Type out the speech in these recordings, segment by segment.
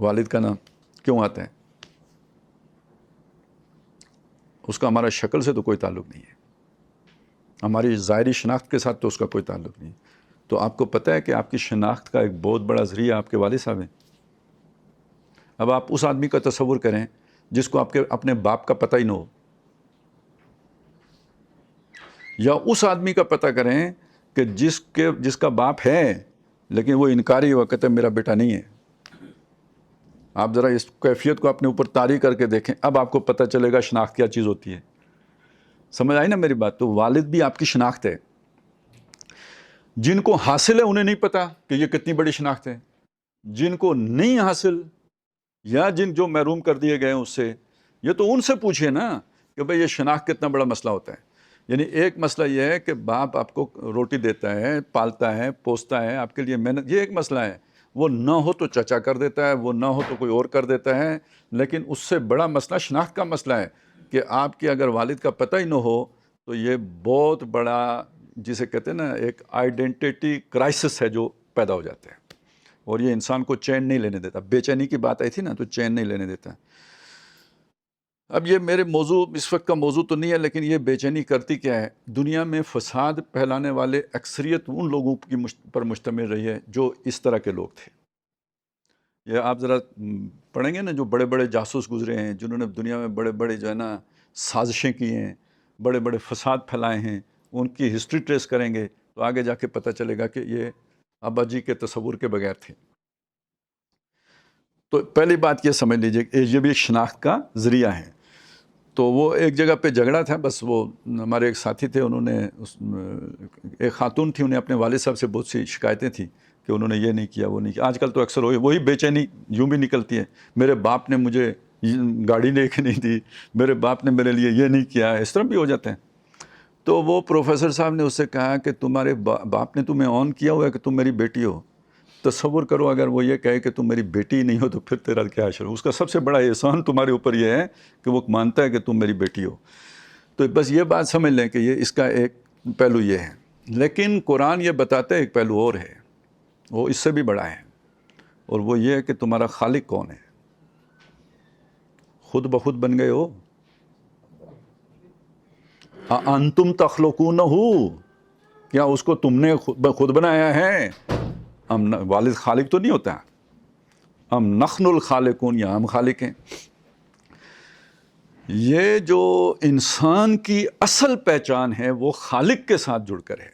والد کا نام کیوں آتا ہے؟ اس کا ہمارا شکل سے تو کوئی تعلق نہیں ہے، ہماری ظاہری شناخت کے ساتھ تو اس کا کوئی تعلق نہیں. تو آپ کو پتہ ہے کہ آپ کی شناخت کا ایک بہت بڑا ذریعہ آپ کے والد صاحب ہیں. اب آپ اس آدمی کا تصور کریں جس کو آپ کے اپنے باپ کا پتہ ہی نہ ہو، یا اس آدمی کا پتہ کریں کہ جس کا باپ ہے لیکن وہ انکاری ہوا، کہتے ہیں میرا بیٹا نہیں ہے. آپ ذرا اس کیفیت کو اپنے اوپر طاری کر کے دیکھیں، اب آپ کو پتہ چلے گا شناخت کیا چیز ہوتی ہے. سمجھ آئی نا میری بات؟ تو والد بھی آپ کی شناخت ہے. جن کو حاصل ہے انہیں نہیں پتا کہ یہ کتنی بڑی شناخت ہے. جن کو نہیں حاصل یا جو محروم کر دیے گئے ہیں اس سے، یہ تو ان سے پوچھئے نا کہ بھئی یہ شناخت کتنا بڑا مسئلہ ہوتا ہے. یعنی ایک مسئلہ یہ ہے کہ باپ آپ کو روٹی دیتا ہے، پالتا ہے، پوستا ہے، آپ کے لیے محنت، یہ ایک مسئلہ ہے. وہ نہ ہو تو چچا کر دیتا ہے، وہ نہ ہو تو کوئی اور کر دیتا ہے. لیکن اس سے بڑا مسئلہ شناخت کا مسئلہ ہے کہ آپ کے اگر والد کا پتہ ہی نہ ہو تو یہ بہت بڑا، جسے کہتے ہیں نا، ایک آئیڈینٹی کرائسس ہے جو پیدا ہو جاتا ہے، اور یہ انسان کو چین نہیں لینے دیتا. بے چینی کی بات آئی تھی نا، تو چین نہیں لینے دیتا. اب یہ میرے موضوع اس وقت کا موضوع تو نہیں ہے، لیکن یہ بے چینی کرتی کیا ہے؟ دنیا میں فساد پھیلانے والے اکثریت ان لوگوں پر مشتمل رہی ہے جو اس طرح کے لوگ تھے. یہ آپ ذرا پڑھیں گے نا، جو بڑے بڑے جاسوس گزرے ہیں، جنہوں نے دنیا میں بڑے بڑے جو ہے نا سازشیں کی ہیں، بڑے بڑے فساد پھیلائے ہیں، ان کی ہسٹری ٹریس کریں گے تو آگے جا کے پتہ چلے گا کہ یہ ابا جی کے تصور کے بغیر تھے. تو پہلی بات یہ سمجھ لیجئے کہ یہ بھی ایک شناخت کا ذریعہ ہے. تو وہ ایک جگہ پہ جھگڑا تھا، بس وہ ہمارے ایک ساتھی تھے، انہوں نے ایک خاتون تھی، انہیں اپنے والد صاحب سے بہت سی شکایتیں تھیں کہ انہوں نے یہ نہیں کیا، وہ نہیں کیا. آج کل تو اکثر وہی بے چینی یوں بھی نکلتی ہے، میرے باپ نے مجھے گاڑی لے کے نہیں دی، میرے باپ نے میرے لیے یہ نہیں کیا، اس طرح بھی ہو جاتے ہیں. تو وہ پروفیسر صاحب نے اس سے کہا کہ تمہارے باپ نے تمہیں آن کیا ہوا ہے کہ تم میری بیٹی ہو. تصور کرو اگر وہ یہ کہے کہ تم میری بیٹی نہیں ہو تو پھر تیرا کیا حشر ہو. اس کا سب سے بڑا احسان تمہارے اوپر یہ ہے کہ وہ مانتا ہے کہ تم میری بیٹی ہو. تو بس یہ بات سمجھ لیں کہ یہ اس کا ایک پہلو یہ ہے. لیکن قرآن یہ بتاتا ہے ایک پہلو اور ہے، وہ اس سے بھی بڑا ہے، اور وہ یہ ہے کہ تمہارا خالق کون ہے. خود بخود بن گئے ہو؟ انتم تخلقونہ، کیا اس کو تم نے خود بنایا ہے؟ والد خالق تو نہیں ہوتا. ہم نحن الخالقون، یا ہم خالق ہیں. یہ جو انسان کی اصل پہچان ہے وہ خالق کے ساتھ جڑ کر ہے.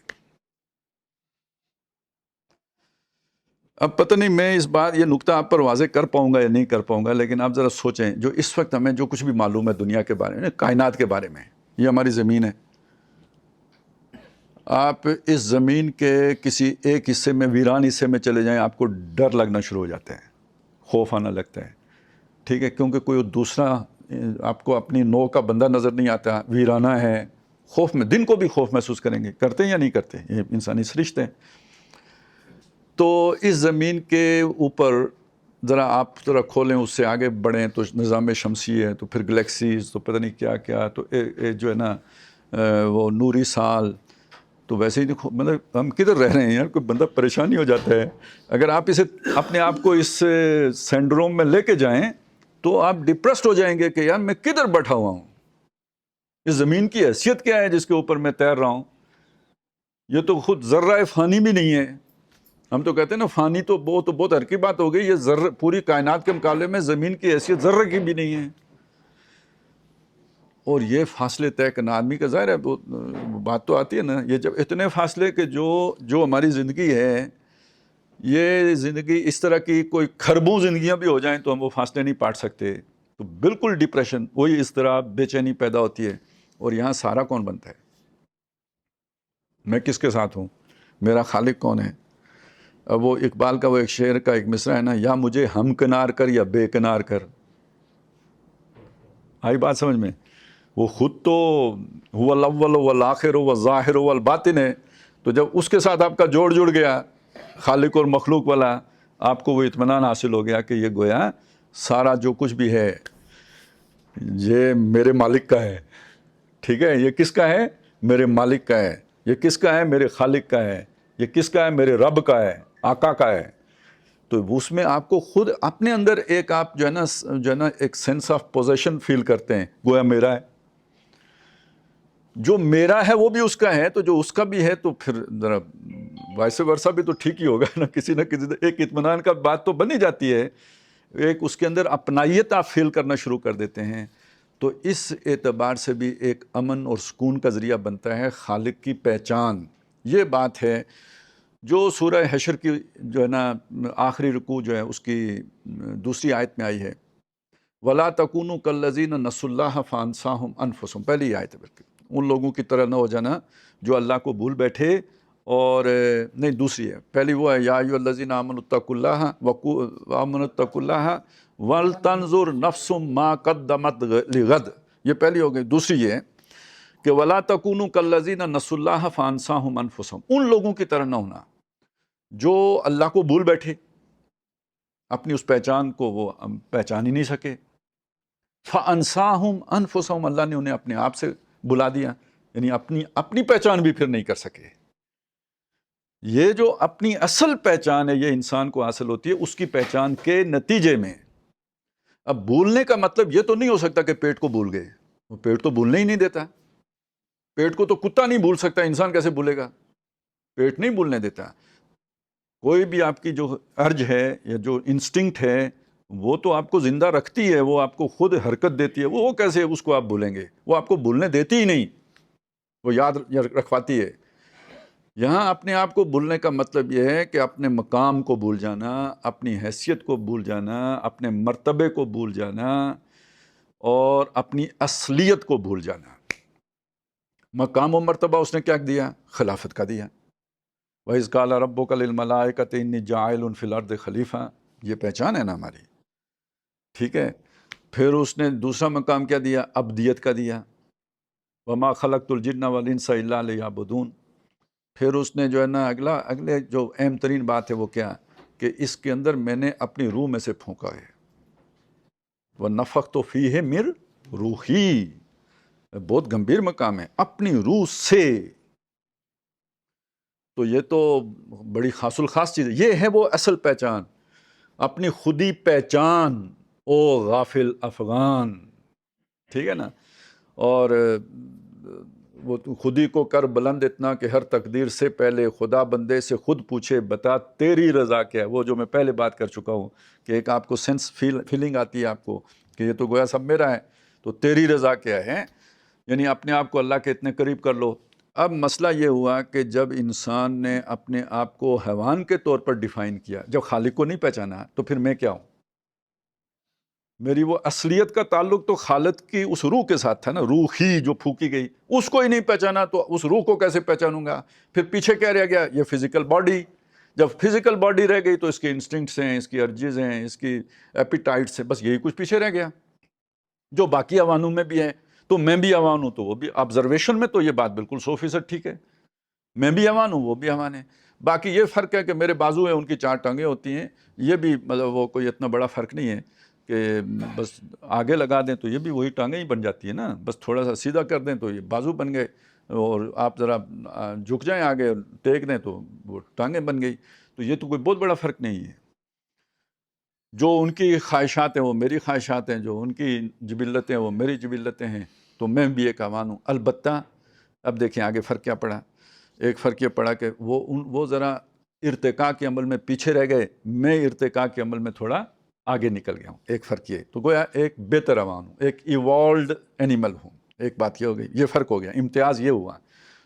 اب پتہ نہیں میں اس بات یہ نقطہ آپ پر واضح کر پاؤں گا یا نہیں کر پاؤں گا، لیکن آپ ذرا سوچیں، جو اس وقت ہمیں جو کچھ بھی معلوم ہے دنیا کے بارے میں، کائنات کے بارے میں، یہ ہماری زمین ہے. آپ اس زمین کے کسی ایک حصے میں، ویران حصے میں چلے جائیں، آپ کو ڈر لگنا شروع ہو جاتا ہے، خوف آنا لگتا ہے. ٹھیک ہے، کیونکہ کوئی دوسرا آپ کو اپنی نوع کا بندہ نظر نہیں آتا، ویرانہ ہے. خوف میں دن کو بھی خوف محسوس کریں گے، کرتے ہیں یا نہیں کرتے؟ یہ انسانی سرشتے ہیں. تو اس زمین کے اوپر ذرا آپ ذرا کھولیں، اس سے آگے بڑھیں تو نظام شمسی ہے، تو پھر گلیکسیز، تو پتہ نہیں کیا کیا، تو جو ہے نا وہ نوری سال. تو ویسے ہی مطلب ہم کدھر رہ رہے ہیں یار؟ کوئی بندہ پریشانی ہو جاتا ہے. اگر آپ اسے اپنے آپ کو اس سینڈروم میں لے کے جائیں تو آپ ڈپریسڈ ہو جائیں گے کہ یار میں کدھر بیٹھا ہوا ہوں، اس زمین کی حیثیت کیا ہے جس کے اوپر میں تیر رہا ہوں؟ یہ تو خود ذرہ فانی بھی نہیں ہے. ہم تو کہتے ہیں نا فانی، تو بہت ہلکی بات ہو گئی. یہ ذرہ پوری کائنات کے مقابلے میں زمین کی حیثیت ذرہ کی بھی نہیں ہے. اور یہ فاصلے طے کرنا آدمی کا، ظاہر ہے بات تو آتی ہے نا، یہ جب اتنے فاصلے کہ جو ہماری زندگی ہے، یہ زندگی اس طرح کی کوئی کھربوں زندگیاں بھی ہو جائیں تو ہم وہ فاصلے نہیں پاٹ سکتے. تو بالکل ڈپریشن، وہی اس طرح بے چینی پیدا ہوتی ہے. اور یہاں سارا کون بنتا ہے؟ میں کس کے ساتھ ہوں؟ میرا خالق کون ہے؟ اب وہ اقبال کا وہ ایک شعر کا ایک مصرع ہے نا، یا مجھے ہم کنار کر یا بے کنار کر. آئی بات سمجھ میں؟ وہ خود تو هو الاول والآخر والظاہر والباطن ہے. تو جب اس کے ساتھ آپ کا جوڑ جڑ گیا، خالق اور مخلوق والا، آپ کو وہ اطمینان حاصل ہو گیا کہ یہ گویا سارا جو کچھ بھی ہے یہ میرے مالک کا ہے. ٹھیک ہے، یہ کس کا ہے؟ میرے مالک کا ہے. یہ کس کا ہے؟ میرے خالق کا ہے. یہ کس کا ہے؟ میرے رب کا ہے، آقا کا ہے. تو اس میں آپ کو خود اپنے اندر ایک آپ جو ہے نا ایک سینس آف پوزیشن فیل کرتے ہیں، گویا میرا ہے، جو میرا ہے وہ بھی اس کا ہے، تو جو اس کا بھی ہے تو پھر ذرا وائس ورثہ بھی تو ٹھیک ہی ہوگا نا، کسی نہ کسی ایک اطمینان کا بات تو بن ہی جاتی ہے، ایک اس کے اندر اپنائیت آپ فیل کرنا شروع کر دیتے ہیں. تو اس اعتبار سے بھی ایک امن اور سکون کا ذریعہ بنتا ہے خالق کی پہچان. یہ بات ہے جو سورہ حشر کی جو ہے نا آخری رکوع جو ہے اس کی دوسری آیت میں آئی ہے، وَلَا تَكُونُوا كَالَّذِينَ نَسُوا اللَّهَ فَأَنسَاهُمْ أَنفُسَهُمْ، پہلی آیت ہے بالکل، ان لوگوں کی طرح نہ ہو جانا جو اللہ کو بھول بیٹھے. اور نہیں، دوسری ہے، پہلی وہ ہے یا ایھا الذین آمنوا اتقوا اللہ وَلْتَنظُرْ نَفْسٌ مَا قَدَّمَتْ لِغَدٍ، یہ پہلی ہو گئی. دوسری یہ کہ وَلَا تَكُونُوا كَالَّذِينَ نَسُوا اللَّهَ فَأَنسَاهُمْ أَنفُسَهُمْ، ان لوگوں کی طرح نہ ہونا جو اللہ کو بھول بیٹھے، اپنی اس پہچان کو وہ پہچان ہی نہیں سکے. فَأَنسَاهُمْ أَنفُسَهُمْ، اللہ نے انہیں اپنے آپ سے بلا دیا، یعنی اپنی پہچان بھی پھر نہیں کر سکے. یہ جو اپنی اصل پہچان ہے یہ انسان کو حاصل ہوتی ہے اس کی پہچان کے نتیجے میں. اب بھولنے کا مطلب یہ تو نہیں ہو سکتا کہ پیٹ کو بھول گئے، وہ پیٹ تو بھولنے ہی نہیں دیتا. پیٹ کو تو کتا نہیں بھول سکتا، انسان کیسے بھولے گا؟ پیٹ نہیں بھولنے دیتا. کوئی بھی آپ کی جو ارج ہے یا جو انسٹنکٹ ہے وہ تو آپ کو زندہ رکھتی ہے، وہ آپ کو خود حرکت دیتی ہے، وہ کیسے اس کو آپ بھولیں گے؟ وہ آپ کو بھولنے دیتی ہی نہیں، وہ یاد رکھواتی ہے. یہاں اپنے آپ کو بھولنے کا مطلب یہ ہے کہ اپنے مقام کو بھول جانا، اپنی حیثیت کو بھول جانا، اپنے مرتبے کو بھول جانا اور اپنی اصلیت کو بھول جانا. مقام و مرتبہ اس نے کیا دیا؟ خلافت کا دیا. وَإِذْ قَالَ رَبُّكَ لِلْمَلَائِكَةِ إِنِّي جَاعِلٌ فِي الْأَرْضِ خلیفہ، یہ پہچان ہے نا ہماری، ٹھیک ہے. پھر اس نے دوسرا مقام کیا دیا؟ عبدیت کا دیا. وَمَا خَلَقْتُ الْجِنَّ وَالْإِنسَ إِلَّا لِيَعْبُدُونِ. پھر اس نے جو ہے نا اگلے جو اہم ترین بات ہے وہ کیا کہ اس کے اندر میں نے اپنی روح میں سے پھونکا ہے. وَنَفَخْتُ فِيهِ مِن رُوحِی، بہت گمبھیر مقام ہے، اپنی روح سے. تو یہ تو بڑی خاص الخاص چیز ہے. یہ ہے وہ اصل پہچان، اپنی خودی پہچان. او غافل افغان، ٹھیک ہے نا. اور وہ خودی کو کر بلند اتنا کہ ہر تقدیر سے پہلے خدا بندے سے خود پوچھے بتا تیری رضا کیا ہے. وہ جو میں پہلے بات کر چکا ہوں کہ ایک آپ کو سینس فیلنگ آتی ہے آپ کو کہ یہ تو گویا سب میرا ہے، تو تیری رضا کیا ہے، یعنی اپنے آپ کو اللہ کے اتنے قریب کر لو. اب مسئلہ یہ ہوا کہ جب انسان نے اپنے آپ کو حیوان کے طور پر ڈیفائن کیا، جب خالق کو نہیں پہچانا، تو پھر میں کیا ہوں؟ میری وہ اصلیت کا تعلق تو خالق کی اس روح کے ساتھ تھا نا، روح ہی جو پھونکی گئی، اس کو ہی نہیں پہچانا تو اس روح کو کیسے پہچانوں گا؟ پھر پیچھے کیا رہ گیا؟ یہ فزیکل باڈی. جب فزیکل باڈی رہ گئی تو اس کے انسٹنکٹس ہیں، اس کی ارجز ہیں، اس کی ایپیٹائٹس ہیں، بس یہی کچھ پیچھے رہ گیا جو باقی عوانوں میں بھی ہے. تو میں بھی عوان ہوں، تو وہ بھی آبزرویشن میں تو یہ بات بالکل 100% ٹھیک ہے، میں بھی عوان ہوں، وہ بھی عوان ہے. باقی یہ فرق ہے کہ میرے بازو ہیں، ان کی 4 ٹانگیں ہوتی ہیں. یہ بھی مطلب وہ کوئی اتنا بڑا فرق نہیں ہے کہ بس آگے لگا دیں تو یہ بھی وہی ٹانگیں ہی بن جاتی ہے نا، بس تھوڑا سا سیدھا کر دیں تو یہ بازو بن گئے، اور آپ ذرا جھک جائیں آگے ٹیک دیں تو وہ ٹانگیں بن گئی. تو یہ تو کوئی بہت بڑا فرق نہیں ہے. جو ان کی خواہشات ہیں وہ میری خواہشات ہیں، جو ان کی جبلتیں ہیں وہ میری جبلتیں ہیں. تو میں بھی ایک عوان ہوں. البتہ اب دیکھیں آگے فرق کیا پڑا. ایک فرق یہ پڑا کہ وہ ذرا ارتقاء کے عمل میں پیچھے رہ گئے، میں ارتقاء کے عمل میں تھوڑا آگے نکل گیا ہوں. ایک فرق یہ، تو گویا ایک بہتر عوان ہوں، ایک ایوالوڈ اینیمل ہوں. ایک بات یہ ہو گئی، یہ فرق ہو گیا، امتیاز یہ ہوا.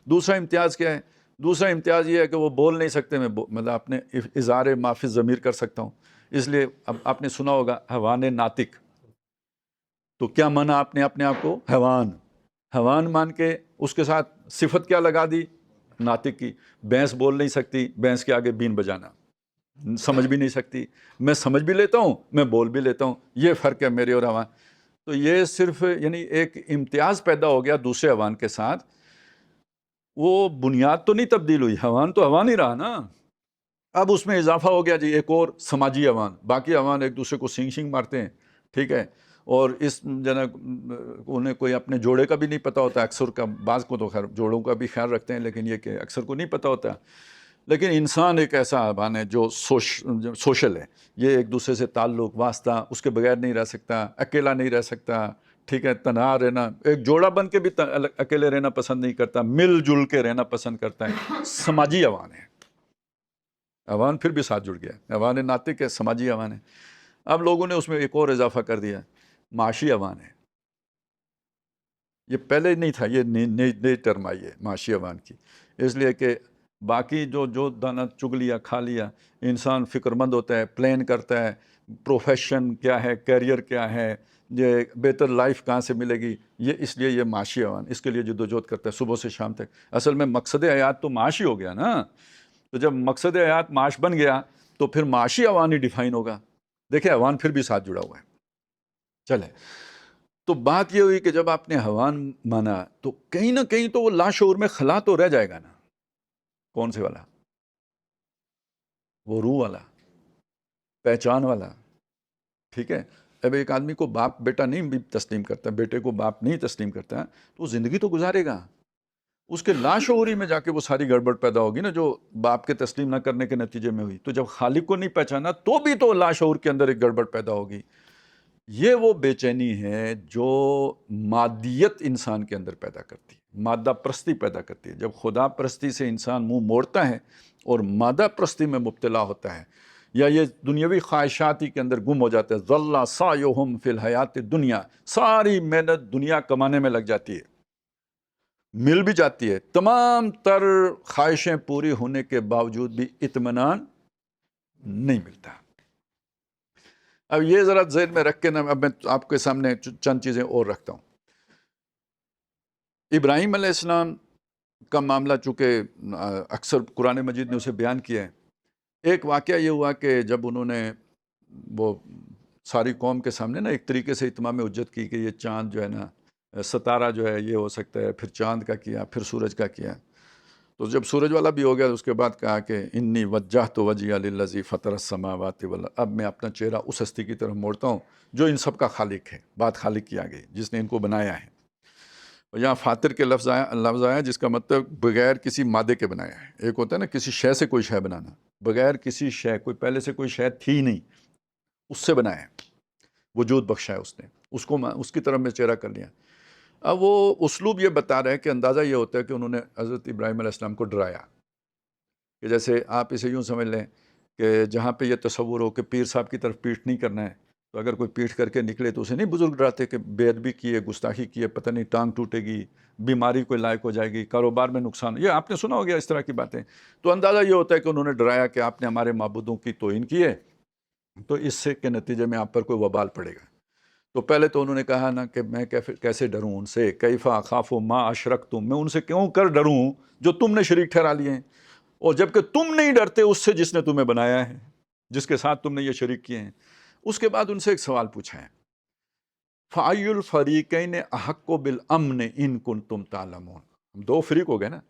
دوسرا امتیاز کیا ہے؟ دوسرا امتیاز یہ ہے کہ وہ بول نہیں سکتے، میں مطلب اپنے اظہار ما فی الضمیر کر سکتا ہوں. اس لیے اب آپ نے سنا ہوگا حیوان ناطق. تو کیا مانا آپ نے اپنے آپ کو؟ حیوان مان کے اس کے ساتھ صفت کیا لگا دی؟ ناطق کی. بھینس بول نہیں سکتی، بھینس کے آگے بین بجانا. سمجھ بھی نہیں سکتی، میں سمجھ بھی لیتا ہوں، میں بول بھی لیتا ہوں. یہ فرق ہے میرے اور حیوان. تو یہ صرف یعنی ایک امتیاز پیدا ہو گیا دوسرے حیوان کے ساتھ. وہ بنیاد تو نہیں تبدیل ہوئی، حیوان تو حیوان ہی رہا نا. اب اس میں اضافہ ہو گیا جی ایک اور سماجی حیوان. باقی حیوان ایک دوسرے کو سینگ مارتے ہیں، ٹھیک ہے، اور اس انہیں کوئی اپنے جوڑے کا بھی نہیں پتہ ہوتا. اکثر کا بعض کو تو خیر جوڑوں کا بھی خیال رکھتے ہیں، لیکن یہ کہ اکثر کو نہیں پتہ ہوتا. لیکن انسان ایک ایسا حیوان ہے جو سوشل ہے، یہ ایک دوسرے سے تعلق واسطہ اس کے بغیر نہیں رہ سکتا، اکیلا نہیں رہ سکتا، ٹھیک ہے، تنہا رہنا، ایک جوڑا بن کے بھی اکیلے رہنا پسند نہیں کرتا، مل جل کے رہنا پسند کرتا ہے، سماجی حیوان ہے۔ حیوان پھر بھی ساتھ جڑ گیا، حیوان ناطق ہے، سماجی حیوان ہے۔ اب لوگوں نے اس میں ایک اور اضافہ کر دیا، معاشی حیوان ہے۔ یہ پہلے نہیں تھا، یہ نئی ٹرم آئی ہے معاشی حیوان کی، اس لیے کہ باقی جو دانا چگ لیا کھا لیا، انسان فکر مند ہوتا ہے، پلان کرتا ہے، پروفیشن کیا ہے، کیریئر کیا ہے، یہ بہتر لائف کہاں سے ملے گی، یہ اس لیے یہ معاشی حیوان اس کے لیے جدوجہد کرتا ہے صبح سے شام تک۔ اصل میں مقصد حیات تو معاش ہی ہو گیا نا، تو جب مقصد حیات معاش بن گیا تو پھر معاشی حیوان ہی ڈیفائن ہوگا۔ دیکھیں حیوان پھر بھی ساتھ جڑا ہوا ہے۔ چلے، تو بات یہ ہوئی کہ جب آپ نے حیوان مانا تو کہیں نہ کہیں تو وہ لاشعور میں خلا تو رہ جائے گا نا۔ کون سے والا؟ وہ روح والا، پہچان والا، ٹھیک ہے۔ اب ایک آدمی کو باپ بیٹا نہیں بھی تسلیم کرتا، بیٹے کو باپ نہیں تسلیم کرتا، تو وہ زندگی تو گزارے گا، اس کے لاشعوری میں جا کے وہ ساری گڑبڑ پیدا ہوگی نا جو باپ کے تسلیم نہ کرنے کے نتیجے میں ہوئی۔ تو جب خالق کو نہیں پہچانا تو بھی تو لاشعور کے اندر ایک گڑبڑ پیدا ہوگی۔ یہ وہ بے چینی ہے جو مادیت انسان کے اندر پیدا کرتی ہے، مادہ پرستی پیدا کرتی ہے۔ جب خدا پرستی سے انسان منہ موڑتا ہے اور مادہ پرستی میں مبتلا ہوتا ہے، یا یہ دنیاوی خواہشات ہی کے اندر گم ہو جاتا ہے، ظل سعیہم فی الحیات الدنیا، ساری محنت دنیا کمانے میں لگ جاتی ہے، مل بھی جاتی ہے، تمام تر خواہشیں پوری ہونے کے باوجود بھی اطمینان نہیں ملتا۔ اب یہ ذرا ذہن میں رکھ کے نا، اب میں آپ کے سامنے چند چیزیں اور رکھتا ہوں۔ ابراہیم علیہ السلام کا معاملہ چونکہ اکثر قرآن مجید نے اسے بیان کیا ہے، ایک واقعہ یہ ہوا کہ جب انہوں نے وہ ساری قوم کے سامنے نا ایک طریقے سے اتمام حجت کی کہ یہ چاند جو ہے نا، ستارہ جو ہے یہ ہو سکتا ہے، پھر چاند کا کیا، پھر سورج کا کیا، تو جب سورج والا بھی ہو گیا اس کے بعد کہا کہ انی وجہت وجہی للذی فطر السماوات والارض، اب میں اپنا چہرہ اس ہستی کی طرف موڑتا ہوں جو ان سب کا خالق ہے۔ بات خالق کی آ گئی، جس نے ان کو بنایا ہے۔ یہاں فاطر کے لفظ آیا جس کا مطلب بغیر کسی مادے کے بنایا ہے۔ ایک ہوتا ہے نا کسی شے سے کوئی شے بنانا، بغیر کسی شے، کوئی پہلے سے کوئی شے تھی نہیں، اس سے بنایا ہے، وجود بخشا ہے اس نے، اس کی طرف میں چہرہ کر لیا۔ اب وہ اسلوب یہ بتا رہے ہیں کہ اندازہ یہ ہوتا ہے کہ انہوں نے حضرت ابراہیم علیہ السلام کو ڈرایا، کہ جیسے آپ اسے یوں سمجھ لیں کہ جہاں پہ یہ تصور ہو کہ پیر صاحب کی طرف پیٹھ نہیں کرنا ہے، تو اگر کوئی پیٹھ کر کے نکلے تو اسے نہیں بزرگ ڈراتے کہ بے ادبی کیے، گستاخی کیے، پتہ نہیں ٹانگ ٹوٹے گی، بیماری کوئی لائق ہو جائے گی، کاروبار میں نقصان، یہ آپ نے سنا ہو گیا اس طرح کی باتیں۔ تو اندازہ یہ ہوتا ہے کہ انہوں نے ڈرایا کہ آپ نے ہمارے معبودوں کی توہین کی ہے، تو اس سے کے نتیجے میں آپ پر کوئی وبال پڑے گا۔ تو پہلے تو انہوں نے کہا نا کہ میں کیسے ڈروں ان سے، کیف اخاف ما اشرکتم، میں ان سے کیوں کر ڈروں جو تم نے شریک ٹھہرا لیے ہیں، اور جبکہ تم نہیں ڈرتے اس سے جس نے تمہیں بنایا ہے، جس کے ساتھ تم نے یہ شریک کیے ہیں۔ اس کے بعد ان سے ایک سوال پوچھا ہے، فَأَيُّ الْفَرِيقَيْنِ أَحَقُّ بِالْأَمْنِ إِن كُنتُمْ تَعْلَمُونَ۔ دو فریق ہو گئے نا،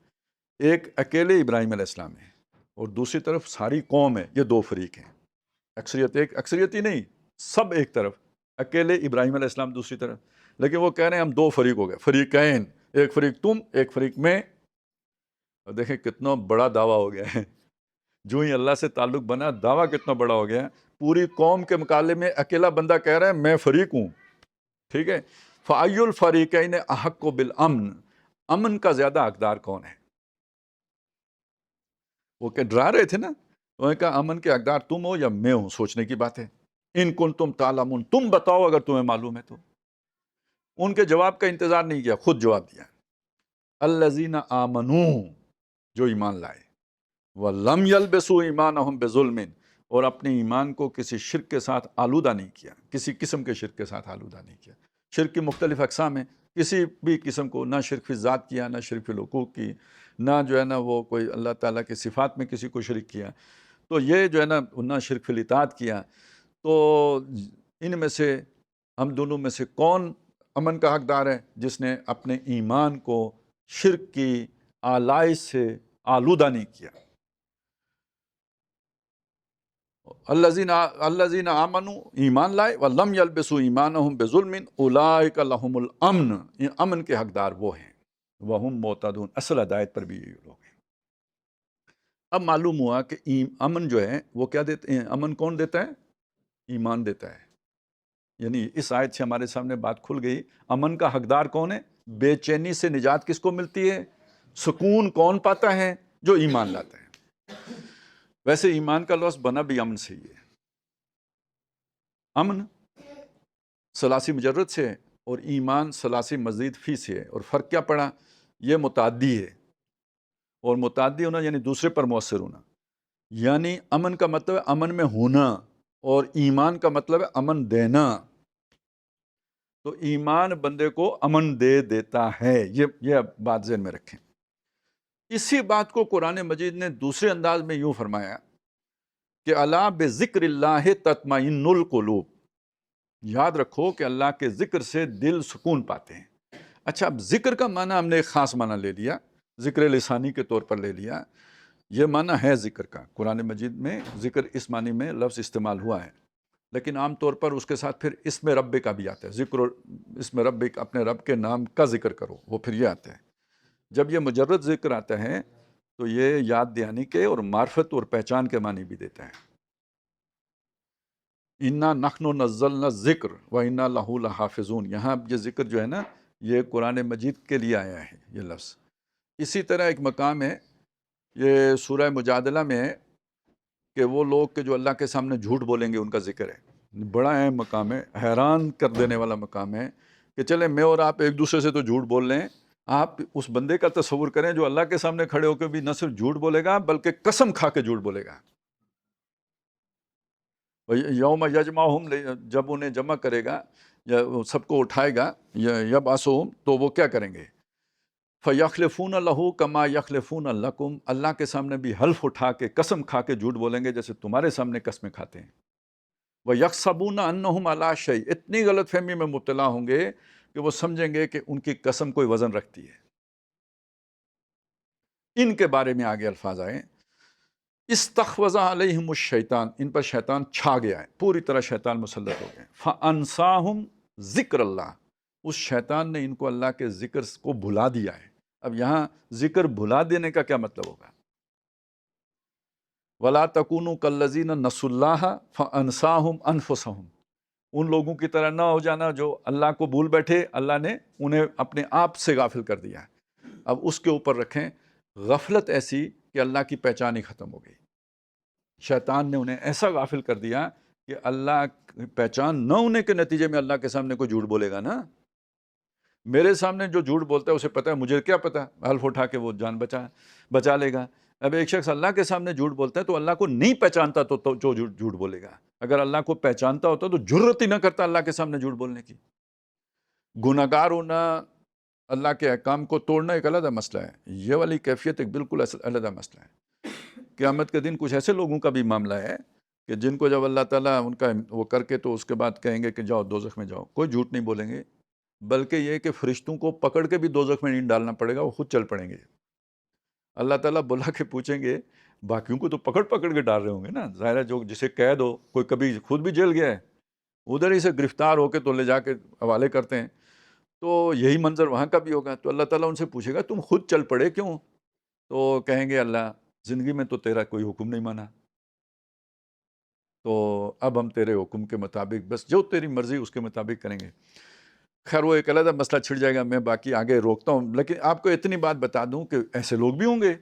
ایک اکیلے ابراہیم علیہ السلام ہے اور دوسری طرف ساری قوم ہے، یہ دو فریق ہیں، اکثریت ایک، اکثریت ہی نہیں، سب ایک طرف، اکیلے ابراہیم علیہ السلام دوسری طرف، لیکن وہ کہہ رہے ہیں ہم دو فریق ہو گئے، فریقین، ایک فریق تم، ایک فریق میں۔ اور دیکھیں کتنا بڑا دعویٰ ہو گیا ہے، جو ہی اللہ سے تعلق بنا دعویٰ کتنا بڑا ہو گیا ہے، پوری قوم کے مقابلے میں اکیلا بندہ کہہ رہا ہے میں فریق ہوں، ٹھیک ہے۔ فَأَيُّ الْفَرِيقَيْنِ أَحَقُّ بِالْأَمْنِ، امن کا زیادہ حقدار کون ہے؟ وہ کہ ڈرا رہے تھے نا، انہوں نے کہا امن کے حقدار تم ہو یا میں ہوں، سوچنے کی بات ہے۔ ان کنتم تعلمون، تم بتاؤ اگر تمہیں معلوم ہے تو۔ ان کے جواب کا انتظار نہیں کیا، خود جواب دیا، الذین آمنوا، جو ایمان لائے، وَلَمْ يَلْبِسُوا ایمانہم بِظُلْمٍ، اور اپنے ایمان کو کسی شرک کے ساتھ آلودہ نہیں کیا، کسی قسم کے شرک کے ساتھ آلودہ نہیں کیا۔ شرک کی مختلف اقسام ہیں، کسی بھی قسم کو، نہ شرک فی ذات کیا، نہ شرک فی الحقوق کی، نہ جو ہے نا وہ کوئی اللہ تعالیٰ کی صفات میں کسی کو شرک کیا، تو یہ جو ہے نا نہ شرک فی الاطاعت کیا۔ تو ان میں سے ہم دونوں میں سے کون امن کا حقدار ہے؟ جس نے اپنے ایمان کو شرک کی آلائش سے آلودہ نہیں کیا۔ الذین آمنوا، ایمان لائے، ولم یلبسوا ایمانہم بظلم اولئک لہم الامن، یہ امن کے حقدار وہ ہیں، وہم مہتدون، اصل ہدایت پر بھی یہ لوگ ہیں۔ اب معلوم ہوا کہ امن جو ہے وہ کیا دیتے ہیں؟ امن کون دیتا ہے؟ ایمان دیتا ہے. یعنی اس آیت سے ہمارے سامنے بات کھل گئی. امن کا حقدار کون ہے؟ بے چینی سے نجات کس کو ملتی ہے؟ سکون کون پاتا ہے؟ جو ایمان لاتا ہے. ویسے ایمان کا لفظ بنا بھی امن سے ہی ہے. امن ثلاثی مجرد سے ہے اور ایمان ثلاثی مزید فی سے ہے. اور فرق کیا پڑا؟ یہ متعدی ہے، اور متعدی ہونا یعنی دوسرے پر مؤثر ہونا. یعنی امن کا مطلب ہے امن میں ہونا، اور ایمان کا مطلب ہے امن دینا. تو ایمان بندے کو امن دے دیتا ہے. یہ بات ذہن میں رکھیں. اسی بات کو قرآن مجید نے دوسرے انداز میں یوں فرمایا کہ الا بذکر اللہ تطمئن القلوب. یاد رکھو کہ اللہ کے ذکر سے دل سکون پاتے ہیں. اچھا، اب ذکر کا معنی ہم نے ایک خاص معنی لے لیا، ذکر لسانی کے طور پر لے لیا. یہ معنی ہے ذکر کا. قرآن مجید میں ذکر اس معنی میں لفظ استعمال ہوا ہے، لیکن عام طور پر اس کے ساتھ پھر اسم رب کا بھی آتا ہے. ذکر اسم رب، اپنے رب کے نام کا ذکر کرو، وہ پھر یہ آتا ہے. جب یہ مجرد ذکر آتا ہے تو یہ یاد دہانی کے اور معرفت اور پہچان کے معنی بھی دیتا ہے. انا نحن نزلنا الذکر وانا لہ لحافظون. یہاں یہ ذکر جو ہے نا، یہ قرآن مجید کے لیے آیا ہے یہ لفظ. اسی طرح ایک مقام ہے، یہ سورہ مجادلہ میں ہے، کہ وہ لوگ کہ جو اللہ کے سامنے جھوٹ بولیں گے ان کا ذکر ہے. بڑا اہم مقام ہے، حیران کر دینے والا مقام ہے کہ چلے میں اور آپ ایک دوسرے سے تو جھوٹ بول لیں، آپ اس بندے کا تصور کریں جو اللہ کے سامنے کھڑے ہو کے بھی نہ صرف جھوٹ بولے گا بلکہ قسم کھا کے جھوٹ بولے گا. یوم یجمعہم، جب انہیں جمع کرے گا یا سب کو اٹھائے گا، یبعثہم، تو وہ کیا کریں گے؟ فَيَخْلِفُونَ لَهُ كَمَا يَخْلِفُونَ لَكُمْ. اللہ کے سامنے بھی حلف اٹھا کے قسم کھا کے جھوٹ بولیں گے جیسے تمہارے سامنے قسمیں کھاتے ہیں. وَيَحْسَبُونَ أَنَّهُمْ عَلَىٰ شَيْءٍ. اتنی غلط فہمی میں مبتلا ہوں گے کہ وہ سمجھیں گے کہ ان کی قسم کوئی وزن رکھتی ہے. ان کے بارے میں آگے الفاظ آئے، استحوذ علیہم الشیطان. ان پر شیطان چھا گیا ہے، پوری طرح شیطان مسلط ہو گئے. فانساہم ذکر اللہ. اس شیطان نے ان کو اللہ کے ذکر کو بھلا دیا ہے. اب یہاں ذکر بھلا دینے کا کیا مطلب ہوگا؟ ولا تکونوا کالذین نسوا اللہ فانساہم انفسہم. ان لوگوں کی طرح نہ ہو جانا جو اللہ کو بھول بیٹھے، اللہ نے انہیں اپنے آپ سے غافل کر دیا. اب اس کے اوپر رکھیں غفلت ایسی کہ اللہ کی پہچان ہی ختم ہو گئی. شیطان نے انہیں ایسا غافل کر دیا کہ اللہ کی پہچان نہ ہونے کے نتیجے میں اللہ کے سامنے کوئی جھوٹ بولے گا نا. میرے سامنے جو جھوٹ بولتا ہے اسے پتہ ہے، مجھے کیا پتہ، حلف اٹھا کے وہ جان بچا لے گا. اب ایک شخص اللہ کے سامنے جھوٹ بولتا ہے تو اللہ کو نہیں پہچانتا تو جو جھوٹ بولے گا. اگر اللہ کو پہچانتا ہوتا تو جرت ہی نہ کرتا اللہ کے سامنے جھوٹ بولنے کی. گناہگار ہونا، اللہ کے احکام کو توڑنا ایک علیحدہ مسئلہ ہے. یہ والی کیفیت ایک بالکل علیحدہ مسئلہ ہے. قیامت کے دن کچھ ایسے لوگوں کا بھی معاملہ ہے کہ جن کو جب اللہ تعالیٰ ان کا وہ کر کے تو اس کے بعد کہیں گے کہ جاؤ دوزخ میں جاؤ. کوئی جھوٹ نہیں بولیں گے، بلکہ یہ کہ فرشتوں کو پکڑ کے بھی دوزخ میں نہیں ڈالنا پڑے گا، وہ خود چل پڑیں گے. اللہ تعالیٰ بلا کے پوچھیں گے، باقیوں کو تو پکڑ کے ڈال رہے ہوں گے نا، ظاہر ہے جو جسے قید ہو، کوئی کبھی خود بھی جیل گیا ہے، ادھر ہی سے گرفتار ہو کے تو لے جا کے حوالے کرتے ہیں، تو یہی منظر وہاں کا بھی ہوگا. تو اللہ تعالیٰ ان سے پوچھے گا تم خود چل پڑے کیوں؟ تو کہیں گے اللہ زندگی میں تو تیرا کوئی حکم نہیں مانا، تو اب ہم تیرے حکم کے مطابق بس جو تیری مرضی اس کے مطابق کریں گے. خیر وہ ایک علیحدہ مسئلہ چھڑ جائے گا، میں باقی آگے روکتا ہوں. لیکن آپ کو اتنی بات بتا دوں کہ ایسے لوگ بھی ہوں گے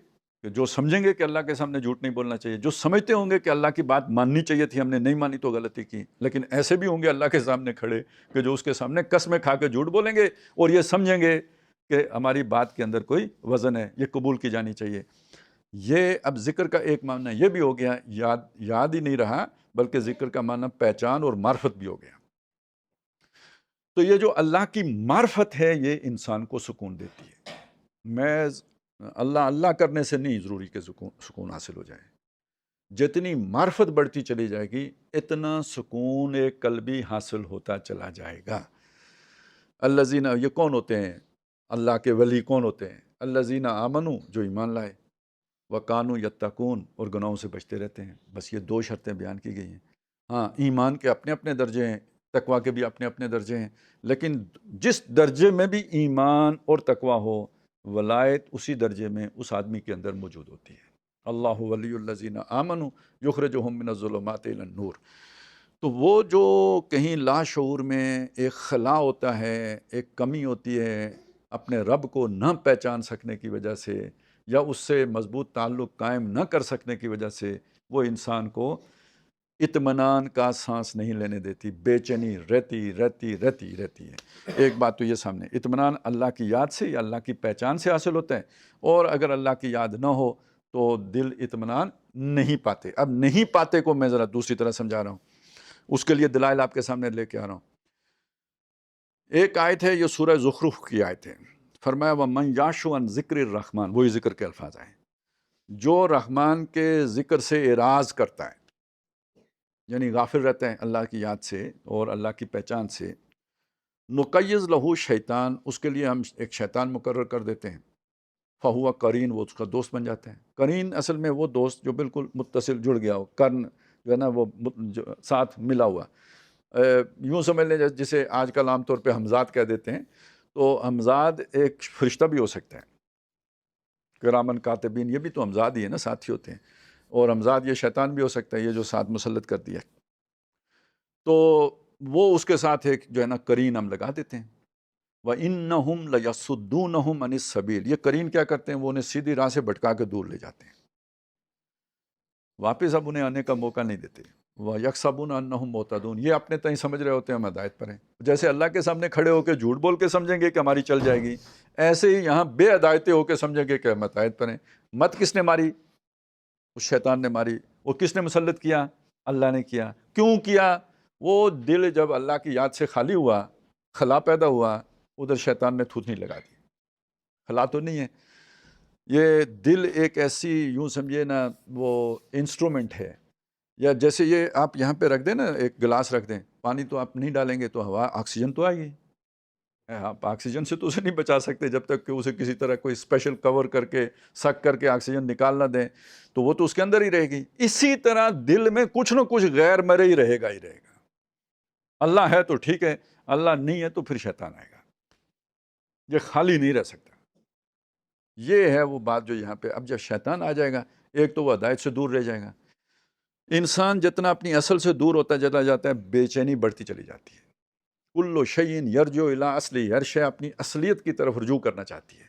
کہ جو سمجھیں گے کہ اللہ کے سامنے جھوٹ نہیں بولنا چاہیے، جو سمجھتے ہوں گے کہ اللہ کی بات ماننی چاہیے تھی، ہم نے نہیں مانی تو غلطی کی. لیکن ایسے بھی ہوں گے اللہ کے سامنے کھڑے کہ جو اس کے سامنے قسمیں کھا کے جھوٹ بولیں گے اور یہ سمجھیں گے کہ ہماری بات کے اندر کوئی وزن ہے، یہ قبول کی جانی چاہیے. یہ اب ذکر کا ایک معنی یہ بھی ہو گیا، یاد ہی نہیں رہا، بلکہ ذکر کا معنی پہچان اور معرفت بھی ہو گیا. تو یہ جو اللہ کی معرفت ہے یہ انسان کو سکون دیتی ہے. محض اللہ کرنے سے نہیں ضروری کہ سکون حاصل ہو جائے. جتنی معرفت بڑھتی چلی جائے گی اتنا سکون ایک قلبی حاصل ہوتا چلا جائے گا. الذین، یہ کون ہوتے ہیں؟ اللہ کے ولی کون ہوتے ہیں؟ الذین آمنوا، جو ایمان لائے، وکانوا یتقون، اور گناہوں سے بچتے رہتے ہیں. بس یہ دو شرطیں بیان کی گئی ہیں. ہاں، ایمان کے اپنے اپنے درجے ہیں، تقویٰ کے بھی اپنے اپنے درجے ہیں، لیکن جس درجے میں بھی ایمان اور تقویٰ ہو، ولایت اسی درجے میں اس آدمی کے اندر موجود ہوتی ہے. اللہ ولی الذین آمنوا یخرجہم من الظلمات الی النور۔ تو وہ جو کہیں لاشعور میں ایک خلا ہوتا ہے، ایک کمی ہوتی ہے اپنے رب کو نہ پہچان سکنے کی وجہ سے، یا اس سے مضبوط تعلق قائم نہ کر سکنے کی وجہ سے، وہ انسان کو اطمینان کا سانس نہیں لینے دیتی، بے چینی رہتی ہے۔ ایک بات تو یہ سامنے، اطمینان اللہ کی یاد سے یا اللہ کی پہچان سے حاصل ہوتا ہے، اور اگر اللہ کی یاد نہ ہو تو دل اطمینان نہیں پاتے۔ اب نہیں پاتے کو میں ذرا دوسری طرح سمجھا رہا ہوں، اس کے لیے دلائل آپ کے سامنے لے کے آ رہا ہوں۔ ایک آیت ہے، یہ سورہ زخرف کی آیت ہے، فرمایا وَمَنْ يَعْشُ عَنْ ذِكْرِ الرَّحْمَنِ، وہی ذکر کے الفاظ آئے، جو رحمان کے ذکر سے اعراض کرتا ہے، یعنی غافل رہتا ہے اللہ کی یاد سے اور اللہ کی پہچان سے، نقیض لہو شیطان، اس کے لیے ہم ایک شیطان مقرر کر دیتے ہیں، فہو قرین، وہ اس کا دوست بن جاتا ہے۔ قرین اصل میں وہ دوست جو بالکل متصل جڑ گیا ہو، قرن جو ہے نا وہ ساتھ ملا ہوا، یوں سمجھ لیں جسے آج کل عام طور پہ ہمزاد کہہ دیتے ہیں، تو ہمزاد ایک فرشتہ بھی ہو سکتا ہے، کرامن کاتبین، یہ بھی تو ہمزاد ہی ہے نا، ساتھی ہوتے ہیں، اور ہمزاد یہ شیطان بھی ہو سکتا ہے، یہ جو ساتھ مسلط کر دیا، تو وہ اس کے ساتھ ایک جو ہے نا قرین ہم لگا دیتے ہیں۔ وَإِنَّهُمْ لَيَصُدُّونَهُمْ عَنِ السَّبِيلِ، یہ قرین کیا کرتے ہیں، وہ انہیں سیدھی راہ سے بھٹکا کے دور لے جاتے ہیں، واپس اب انہیں آنے کا موقع نہیں دیتے۔ وَيَحْسَبُونَ أَنَّهُمْ مُهْتَدُونَ، یہ اپنے تئیں سمجھ رہے ہوتے ہیں ہم ہدایت پر ہیں، جیسے اللہ کے سامنے کھڑے ہو کے جھوٹ بول کے سمجھیں گے کہ ہماری چل جائے گی، ایسے ہی یہاں بے ہدایتیں ہو کے سمجھیں گے کہ ہم ہدایت پر ہیں۔ مت کس نے ماری؟ اس شیطان نے ماری۔ وہ کس نے مسلط کیا؟ اللہ نے کیا۔ کیوں کیا؟ وہ دل جب اللہ کی یاد سے خالی ہوا، خلا پیدا ہوا، ادھر شیطان نے تھوتنی لگا دی۔ خلا تو نہیں ہے، یہ دل ایک ایسی، یوں سمجھے نا، وہ انسٹرومنٹ ہے، یا جیسے یہ آپ یہاں پہ رکھ دیں نا، ایک گلاس رکھ دیں، پانی تو آپ نہیں ڈالیں گے تو ہوا آکسیجن تو آئے گی، آپ آکسیجن سے تو اسے نہیں بچا سکتے جب تک کہ اسے کسی طرح کوئی اسپیشل کور کر کے سک کر کے آکسیجن نکال نہ دیں، تو وہ تو اس کے اندر ہی رہے گی۔ اسی طرح دل میں کچھ نہ کچھ غیر مرے ہی رہے گا۔ اللہ ہے تو ٹھیک ہے، اللہ نہیں ہے تو پھر شیطان آئے گا، یہ خالی نہیں رہ سکتا۔ یہ ہے وہ بات جو یہاں پہ، اب جب شیطان آ جائے گا، ایک تو وہ ہدایت سے دور رہ جائے گا، انسان جتنا اپنی اصل سے دور ہوتا چلا جاتا ہے، بے چینی بڑھتی چلی جاتی ہے۔ کل شیء یرجع الی اصلہ، ہر شے اپنی اصلیت کی طرف رجوع کرنا چاہتی ہے۔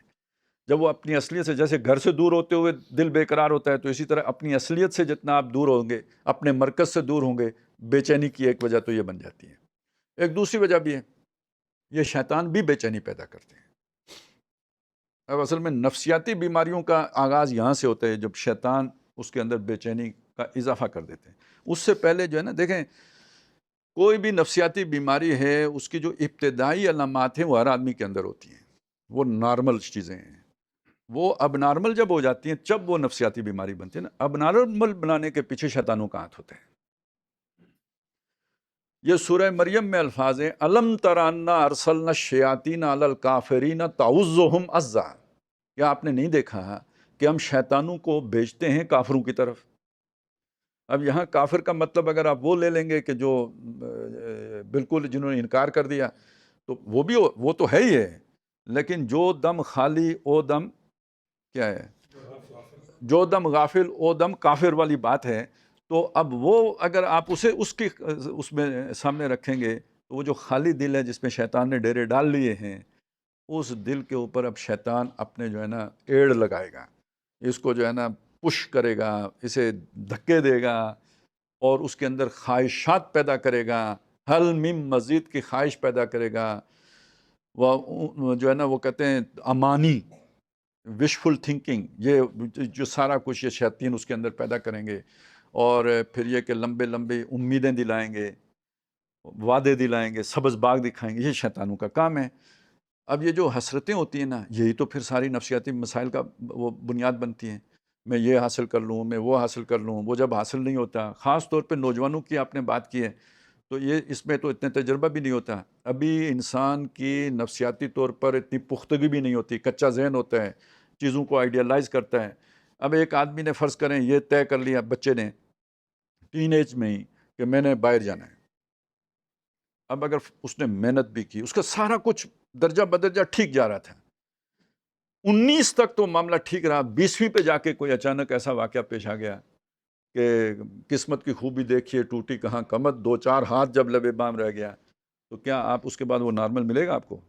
جب وہ اپنی اصلیت سے، جیسے گھر سے دور ہوتے ہوئے دل بے قرار ہوتا ہے، تو اسی طرح اپنی اصلیت سے جتنا آپ دور ہوں گے، اپنے مرکز سے دور ہوں گے، بے چینی کی ایک وجہ تو یہ بن جاتی ہے۔ ایک دوسری وجہ بھی ہے، یہ شیطان بھی بے چینی پیدا کرتے ہیں۔ اب اصل میں نفسیاتی بیماریوں کا آغاز یہاں سے ہوتا ہے، جب شیطان اس کے اندر بے چینی کا اضافہ کر دیتے ہیں۔ اس سے پہلے جو ہے نا، دیکھیں کوئی بھی نفسیاتی بیماری ہے، اس کی جو ابتدائی علامات ہیں وہ ہر آدمی کے اندر ہوتی ہیں، وہ نارمل چیزیں ہیں۔ وہ اب نارمل جب ہو جاتی ہیں، جب وہ نفسیاتی بیماری بنتی ہے نا۔ اب نارمل بنانے کے پیچھے شیطانوں کا ہاتھ ہوتا ہے۔ یہ سورہ مریم میں الفاظ ہیں، الم تر انا ارسلنا الشیاطین علی الکافرین تعوذہم عزا، کیا آپ نے نہیں دیکھا کہ ہم شیطانوں کو بھیجتے ہیں کافروں کی طرف؟ اب یہاں کافر کا مطلب اگر آپ وہ لے لیں گے کہ جو بالکل جنہوں نے انکار کر دیا، تو وہ تو ہے ہی ہے، لیکن جو دم خالی او دم کیا ہے، جو دم غافل او دم کافر والی بات ہے۔ تو اب وہ اگر آپ اسے اس میں سامنے رکھیں گے، تو وہ جو خالی دل ہے جس میں شیطان نے ڈیرے ڈال لیے ہیں، اس دل کے اوپر اب شیطان اپنے جو ہے نا ایڑ لگائے گا، اس کو جو ہے نا پش کرے گا، اسے دھکے دے گا، اور اس کے اندر خواہشات پیدا کرے گا، حل مم مزید کی خواہش پیدا کرے گا۔ وہ جو ہے نا، وہ کہتے ہیں امانی، وشفل تھنکنگ، یہ جو سارا کچھ یہ شیاطین اس کے اندر پیدا کریں گے، اور پھر یہ کہ لمبے لمبے امیدیں دلائیں گے، وعدے دلائیں گے، سبز باغ دکھائیں گے، یہ شیطانوں کا کام ہے۔ اب یہ جو حسرتیں ہوتی ہیں نا، یہی تو پھر ساری نفسیاتی مسائل کا وہ بنیاد بنتی ہیں۔ میں یہ حاصل کر لوں، میں وہ حاصل کر لوں، وہ جب حاصل نہیں ہوتا، خاص طور پہ نوجوانوں کی آپ نے بات کی ہے، تو یہ اس میں تو اتنے تجربہ بھی نہیں ہوتا، ابھی انسان کی نفسیاتی طور پر اتنی پختگی بھی نہیں ہوتی، کچا ذہن ہوتا ہے، چیزوں کو آئیڈیالائز کرتا ہے۔ اب ایک آدمی نے فرض کریں یہ طے کر لیا، بچے نے ٹین ایج میں ہی، کہ میں نے باہر جانا ہے۔ اب اگر اس نے محنت بھی کی، اس کا سارا کچھ درجہ بدرجہ ٹھیک جا رہا تھا، 19 تک تو معاملہ ٹھیک رہا، 20ویں پہ جا کے کوئی اچانک ایسا واقعہ پیش آ گیا کہ قسمت کی خوبی دیکھیے ٹوٹی کہاں کمر، 2-4 ہاتھ جب لبے بام رہ گیا، تو کیا آپ اس کے بعد وہ نارمل ملے گا آپ کو؟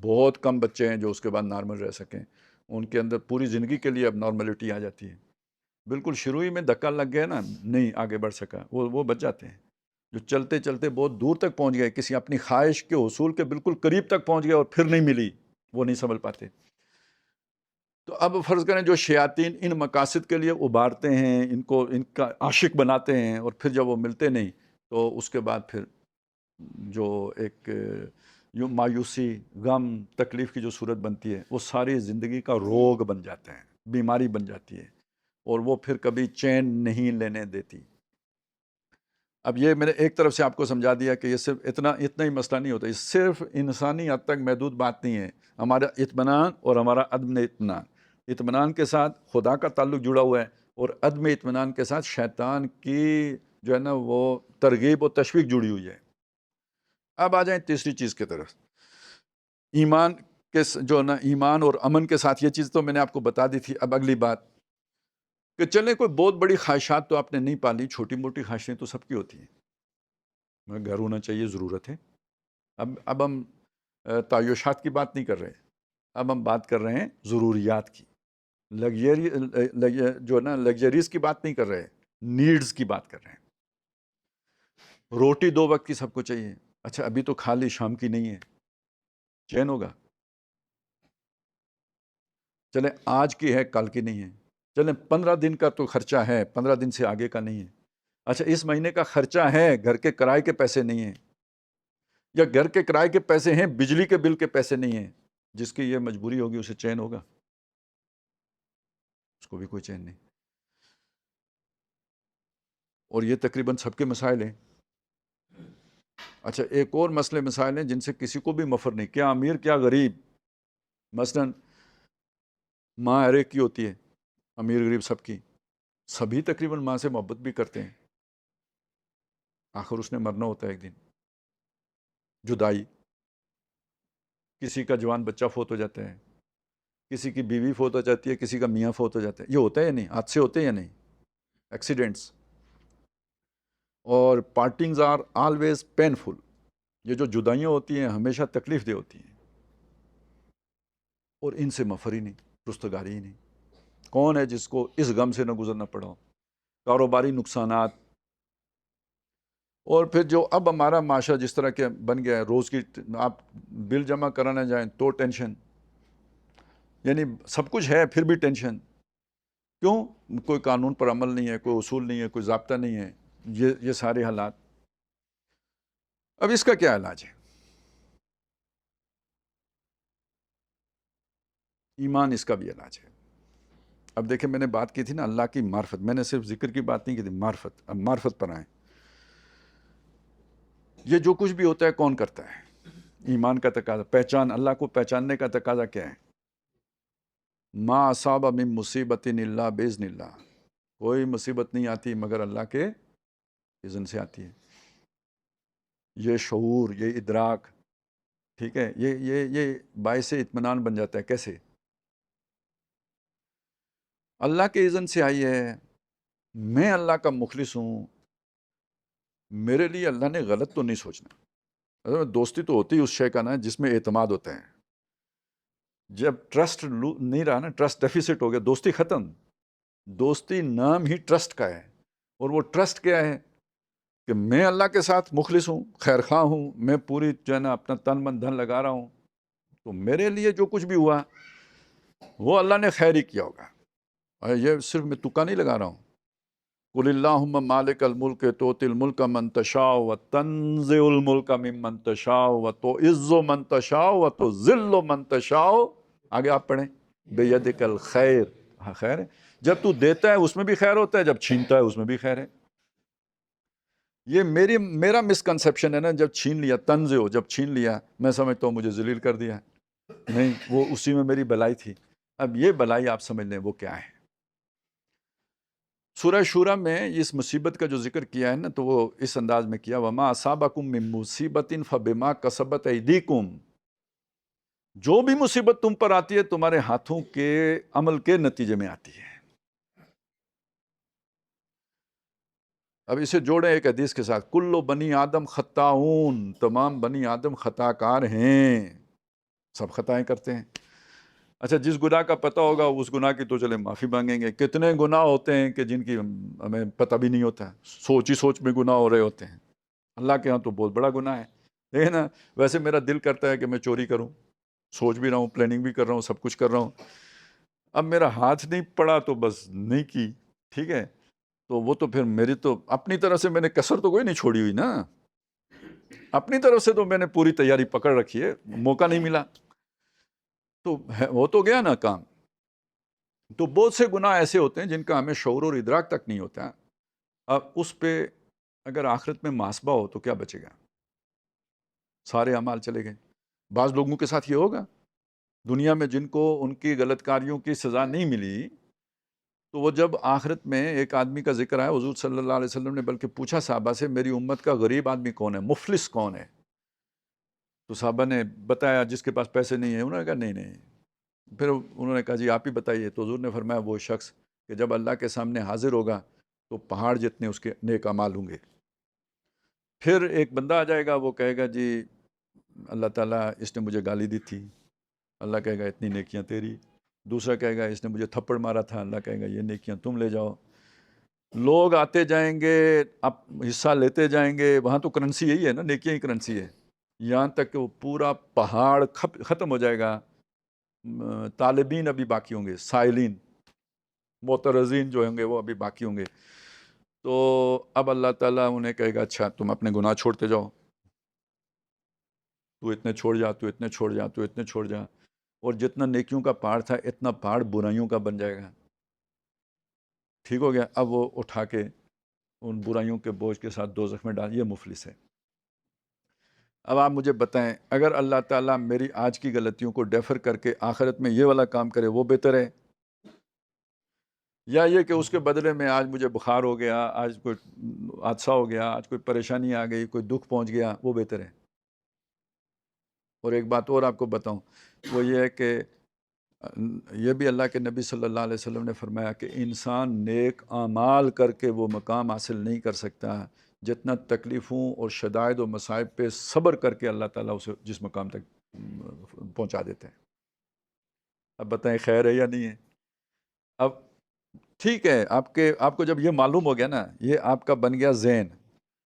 بہت کم بچے ہیں جو اس کے بعد نارمل رہ سکیں، ان کے اندر پوری زندگی کے لیے اب نارملٹی آ جاتی ہے۔ بالکل شروع ہی میں دھکا لگ گیا نا، نہیں آگے بڑھ سکا، وہ بچ جاتے ہیں۔ جو چلتے چلتے بہت دور تک پہنچ گئے، کسی اپنی خواہش کے حصول کے بالکل قریب تک پہنچ گئے اور پھر نہیں ملی، وہ نہیں سنبھل پاتے۔ تو اب فرض کریں جو شیاطین ان مقاصد کے لیے ابھارتے ہیں، ان کا عاشق بناتے ہیں، اور پھر جب وہ ملتے نہیں تو اس کے بعد پھر جو ایک یوں مایوسی، غم، تکلیف کی جو صورت بنتی ہے، وہ ساری زندگی کا روگ بن جاتے ہیں، بیماری بن جاتی ہے، اور وہ پھر کبھی چین نہیں لینے دیتی۔ اب یہ میں نے ایک طرف سے آپ کو سمجھا دیا کہ یہ صرف اتنا ہی مسئلہ نہیں ہوتا، یہ صرف انسانی حد تک محدود بات نہیں ہے۔ ہمارا اطمینان اور ہمارا عدم اطمینان، اطمینان کے ساتھ خدا کا تعلق جڑا ہوا ہے، اور عدم اطمینان کے ساتھ شیطان کی جو ہے نا وہ ترغیب و تشویق جڑی ہوئی ہے۔ اب آ جائیں تیسری چیز کی طرف، ایمان کے جو نا ایمان اور امن کے ساتھ، یہ چیز تو میں نے آپ کو بتا دی تھی۔ اب اگلی بات کہ چلیں کوئی بہت بڑی خواہشات تو آپ نے نہیں پالی، چھوٹی موٹی خواہشیں تو سب کی ہوتی ہیں، گھر ہونا چاہیے، ضرورت ہے۔ اب ہم تعیشات کی بات نہیں کر رہے، اب ہم بات کر رہے ہیں ضروریات کی، جو نا لگژریز کی بات نہیں کر رہے، نیڈز کی بات کر رہے ہیں۔ روٹی 2 وقت کی سب کو چاہیے، اچھا ابھی تو کھا لی، شام کی نہیں ہے، چین ہوگا؟ چلیں آج کی ہے، کل کی نہیں ہے، چلیں 15 دن کا تو خرچہ ہے، 15 دن سے آگے کا نہیں ہے، اچھا اس مہینے کا خرچہ ہے، گھر کے کرائے کے پیسے نہیں ہیں، یا گھر کے کرائے کے پیسے ہیں، بجلی کے بل کے پیسے نہیں ہیں، جس کی یہ مجبوری ہوگی اسے چین ہوگا؟ اس کو بھی کوئی چین نہیں۔ اور یہ تقریباً سب کے مسائل ہیں۔ اچھا ایک اور مسئلے مسائل ہیں جن سے کسی کو بھی مفر نہیں، کیا امیر کیا غریب، مثلاً ماں ہر ایک کی ہوتی ہے، امیر غریب سب کی، سبھی تقریباً ماں سے محبت بھی کرتے ہیں، آخر اس نے مرنا ہوتا ہے ایک دن، جدائی، کسی کا جوان بچہ فوت ہو جاتا ہے، کسی کی بیوی فوت ہو جاتی ہے، کسی کا میاں فوت ہو جاتا ہے، یہ ہوتا ہے یا نہیں؟ حادثے ہوتے ہیں یا نہیں؟ ایکسیڈنٹس، اور پارٹنگز آر آلویز پینفل، یہ جو جدائیاں ہوتی ہیں ہمیشہ تکلیف دہ ہوتی ہیں، اور ان سے مفر ہی نہیں، رستگاری ہی نہیں۔ کون ہے جس کو اس غم سے نہ گزرنا پڑا ہو؟ کاروباری نقصانات، اور پھر جو اب ہمارا معاشرہ جس طرح کے بن گیا ہے، روز کی آپ بل جمع کرانا جائیں تو ٹینشن، یعنی سب کچھ ہے پھر بھی ٹینشن، کیوں؟ کوئی قانون پر عمل نہیں ہے، کوئی اصول نہیں ہے، کوئی ضابطہ نہیں ہے، یہ سارے حالات۔ اب اس کا کیا علاج ہے؟ ایمان اس کا بھی علاج ہے۔ اب دیکھیں میں نے بات کی تھی نا اللہ کی معرفت، میں نے صرف ذکر کی بات نہیں کی تھی، معرفت، اب معرفت پر آئیں۔ یہ جو کچھ بھی ہوتا ہے کون کرتا ہے؟ ایمان کا تقاضا، پہچان، اللہ کو پہچاننے کا تقاضا کیا ہے؟ ما اصاب من مصیبت الا باذن اللہ، کوئی مصیبت نہیں آتی مگر اللہ کے اذن سے آتی ہے۔ یہ شعور، یہ ادراک، ٹھیک ہے، یہ باعث اطمینان بن جاتا ہے۔ کیسے؟ اللہ کے اذن سے آئی ہے، میں اللہ کا مخلص ہوں، میرے لیے اللہ نے غلط تو نہیں سوچنا۔ دوستی تو ہوتی ہے اس شے کا نا جس میں اعتماد ہوتا ہے، جب ٹرسٹ نہیں رہا نا، ٹرسٹ ڈیفیسٹ ہو گیا، دوستی ختم۔ دوستی نام ہی ٹرسٹ کا ہے، اور وہ ٹرسٹ کیا ہے کہ میں اللہ کے ساتھ مخلص ہوں، خیر خواہ ہوں، میں پوری جو ہے نا اپنا تن من دھن لگا رہا ہوں، تو میرے لیے جو کچھ بھی ہوا وہ اللہ نے خیر ہی کیا ہوگا، اور یہ صرف میں تکا نہیں لگا رہا ہوں۔ قل اللہم مالک الملک تؤتی الملک من تشاء وتنزع الملک ممن تشاء وتعز من تشاء وتذل من تشاء، آگے آپ پڑھیں، بیدک الخیر، ہاں خیر ہے، جب تو دیتا ہے اس میں بھی خیر ہوتا ہے، جب چھینتا ہے اس میں بھی خیر ہے۔ یہ میرا مسکنسیپشن ہے نا، جب چھین لیا، تنزع ہو، جب چھین لیا میں سمجھتا ہوں مجھے ذلیل کر دیا، نہیں، وہ اسی میں میری بلائی تھی۔ اب یہ بلائی آپ سمجھ لیں وہ کیا ہے۔ سورہ شورہ میں اس مصیبت کا جو ذکر کیا ہے نا، تو وہ اس انداز میں کیا، وَمَا أَصَابَكُم مِّن مُّصِيبَةٍ فَبِمَا كَسَبَتْ أَيْدِيكُمْ، جو بھی مصیبت تم پر آتی ہے تمہارے ہاتھوں کے عمل کے نتیجے میں آتی ہے. اب اسے جوڑیں ایک حدیث کے ساتھ، کل بنی آدم خطاؤن، تمام بنی آدم خطا کار ہیں، سب خطائیں کرتے ہیں. اچھا، جس گناہ کا پتہ ہوگا اس گناہ کی تو چلے معافی مانگیں گے. کتنے گناہ ہوتے ہیں کہ جن کی ہمیں پتہ بھی نہیں ہوتا، سوچ ہی سوچ میں گناہ ہو رہے ہوتے ہیں. اللہ کے ہاں تو بہت بڑا گناہ ہے. لیکن نا ویسے میرا دل کرتا ہے کہ میں چوری کروں، سوچ بھی رہا ہوں، پلاننگ بھی کر رہا ہوں، سب کچھ کر رہا ہوں. اب میرا ہاتھ نہیں پڑا تو بس نہیں کی، ٹھیک ہے. تو وہ تو پھر میری تو اپنی طرف سے میں نے کسر تو کوئی نہیں چھوڑی ہوئی نا، اپنی طرف سے تو میں نے پوری تیاری پکڑ رکھی ہے، موقع نہیں ملا تو ہو تو گیا نا کام. تو بہت سے گناہ ایسے ہوتے ہیں جن کا ہمیں شعور اور ادراک تک نہیں ہوتا. اب اس پہ اگر آخرت میں محاسبہ ہو تو کیا بچے گا؟ سارے اعمال چلے گئے. بعض لوگوں کے ساتھ یہ ہوگا دنیا میں جن کو ان کی غلط کاریوں کی سزا نہیں ملی، تو وہ جب آخرت میں ایک آدمی کا ذکر آیا، حضور صلی اللہ علیہ وسلم نے بلکہ پوچھا صحابہ سے، میری امت کا غریب آدمی کون ہے، مفلس کون ہے؟ تو صحابہ نے بتایا جس کے پاس پیسے نہیں ہیں. انہوں نے کہا نہیں. پھر انہوں نے کہا جی آپ ہی بتائیے. تو حضور نے فرمایا وہ شخص کہ جب اللہ کے سامنے حاضر ہوگا تو پہاڑ جتنے اس کے نیک اعمال ہوں گے. پھر ایک بندہ آ جائے گا، وہ کہے گا جی اللہ تعالیٰ اس نے مجھے گالی دی تھی، اللہ کہے گا اتنی نیکیاں تیری. دوسرا کہے گا اس نے مجھے تھپڑ مارا تھا، اللہ کہے گا یہ نیکیاں تم لے جاؤ. لوگ آتے جائیں گے، اب حصہ لیتے جائیں گے. وہاں تو کرنسی یہی ہے نا، نیکیاں ہی کرنسی ہے. یہاں تک کہ وہ پورا پہاڑ ختم ہو جائے گا. طالبین ابھی باقی ہوں گے، سائلین معترضین جو ہوں گے وہ ابھی باقی ہوں گے. تو اب اللہ تعالیٰ انہیں کہے گا اچھا تم اپنے گناہ چھوڑتے جاؤ، تو اتنے چھوڑ جا، تو اتنے چھوڑ جا، تو اتنے چھوڑ جا. اور جتنا نیکیوں کا پہاڑ تھا اتنا پہاڑ برائیوں کا بن جائے گا. ٹھیک ہو گیا. اب وہ اٹھا کے ان برائیوں کے بوجھ کے ساتھ دوزخ میں ڈال. یہ مفلس ہے. اب آپ مجھے بتائیں، اگر اللہ تعالیٰ میری آج کی غلطیوں کو ڈیفر کر کے آخرت میں یہ والا کام کرے، وہ بہتر ہے یا یہ کہ اس کے بدلے میں آج مجھے بخار ہو گیا، آج کوئی حادثہ ہو گیا، آج کوئی پریشانی آ گئی، کوئی دکھ پہنچ گیا، وہ بہتر ہے؟ اور ایک بات اور آپ کو بتاؤں، وہ یہ ہے کہ یہ بھی اللہ کے نبی صلی اللہ علیہ وسلم نے فرمایا کہ انسان نیک اعمال کر کے وہ مقام حاصل نہیں کر سکتا جتنا تکلیفوں اور شدائد و مصائب پہ صبر کر کے اللہ تعالیٰ اسے جس مقام تک پہنچا دیتے ہیں. اب بتائیں خیر ہے یا نہیں ہے؟ اب ٹھیک ہے، آپ کو جب یہ معلوم ہو گیا نا، یہ آپ کا بن گیا ذہن،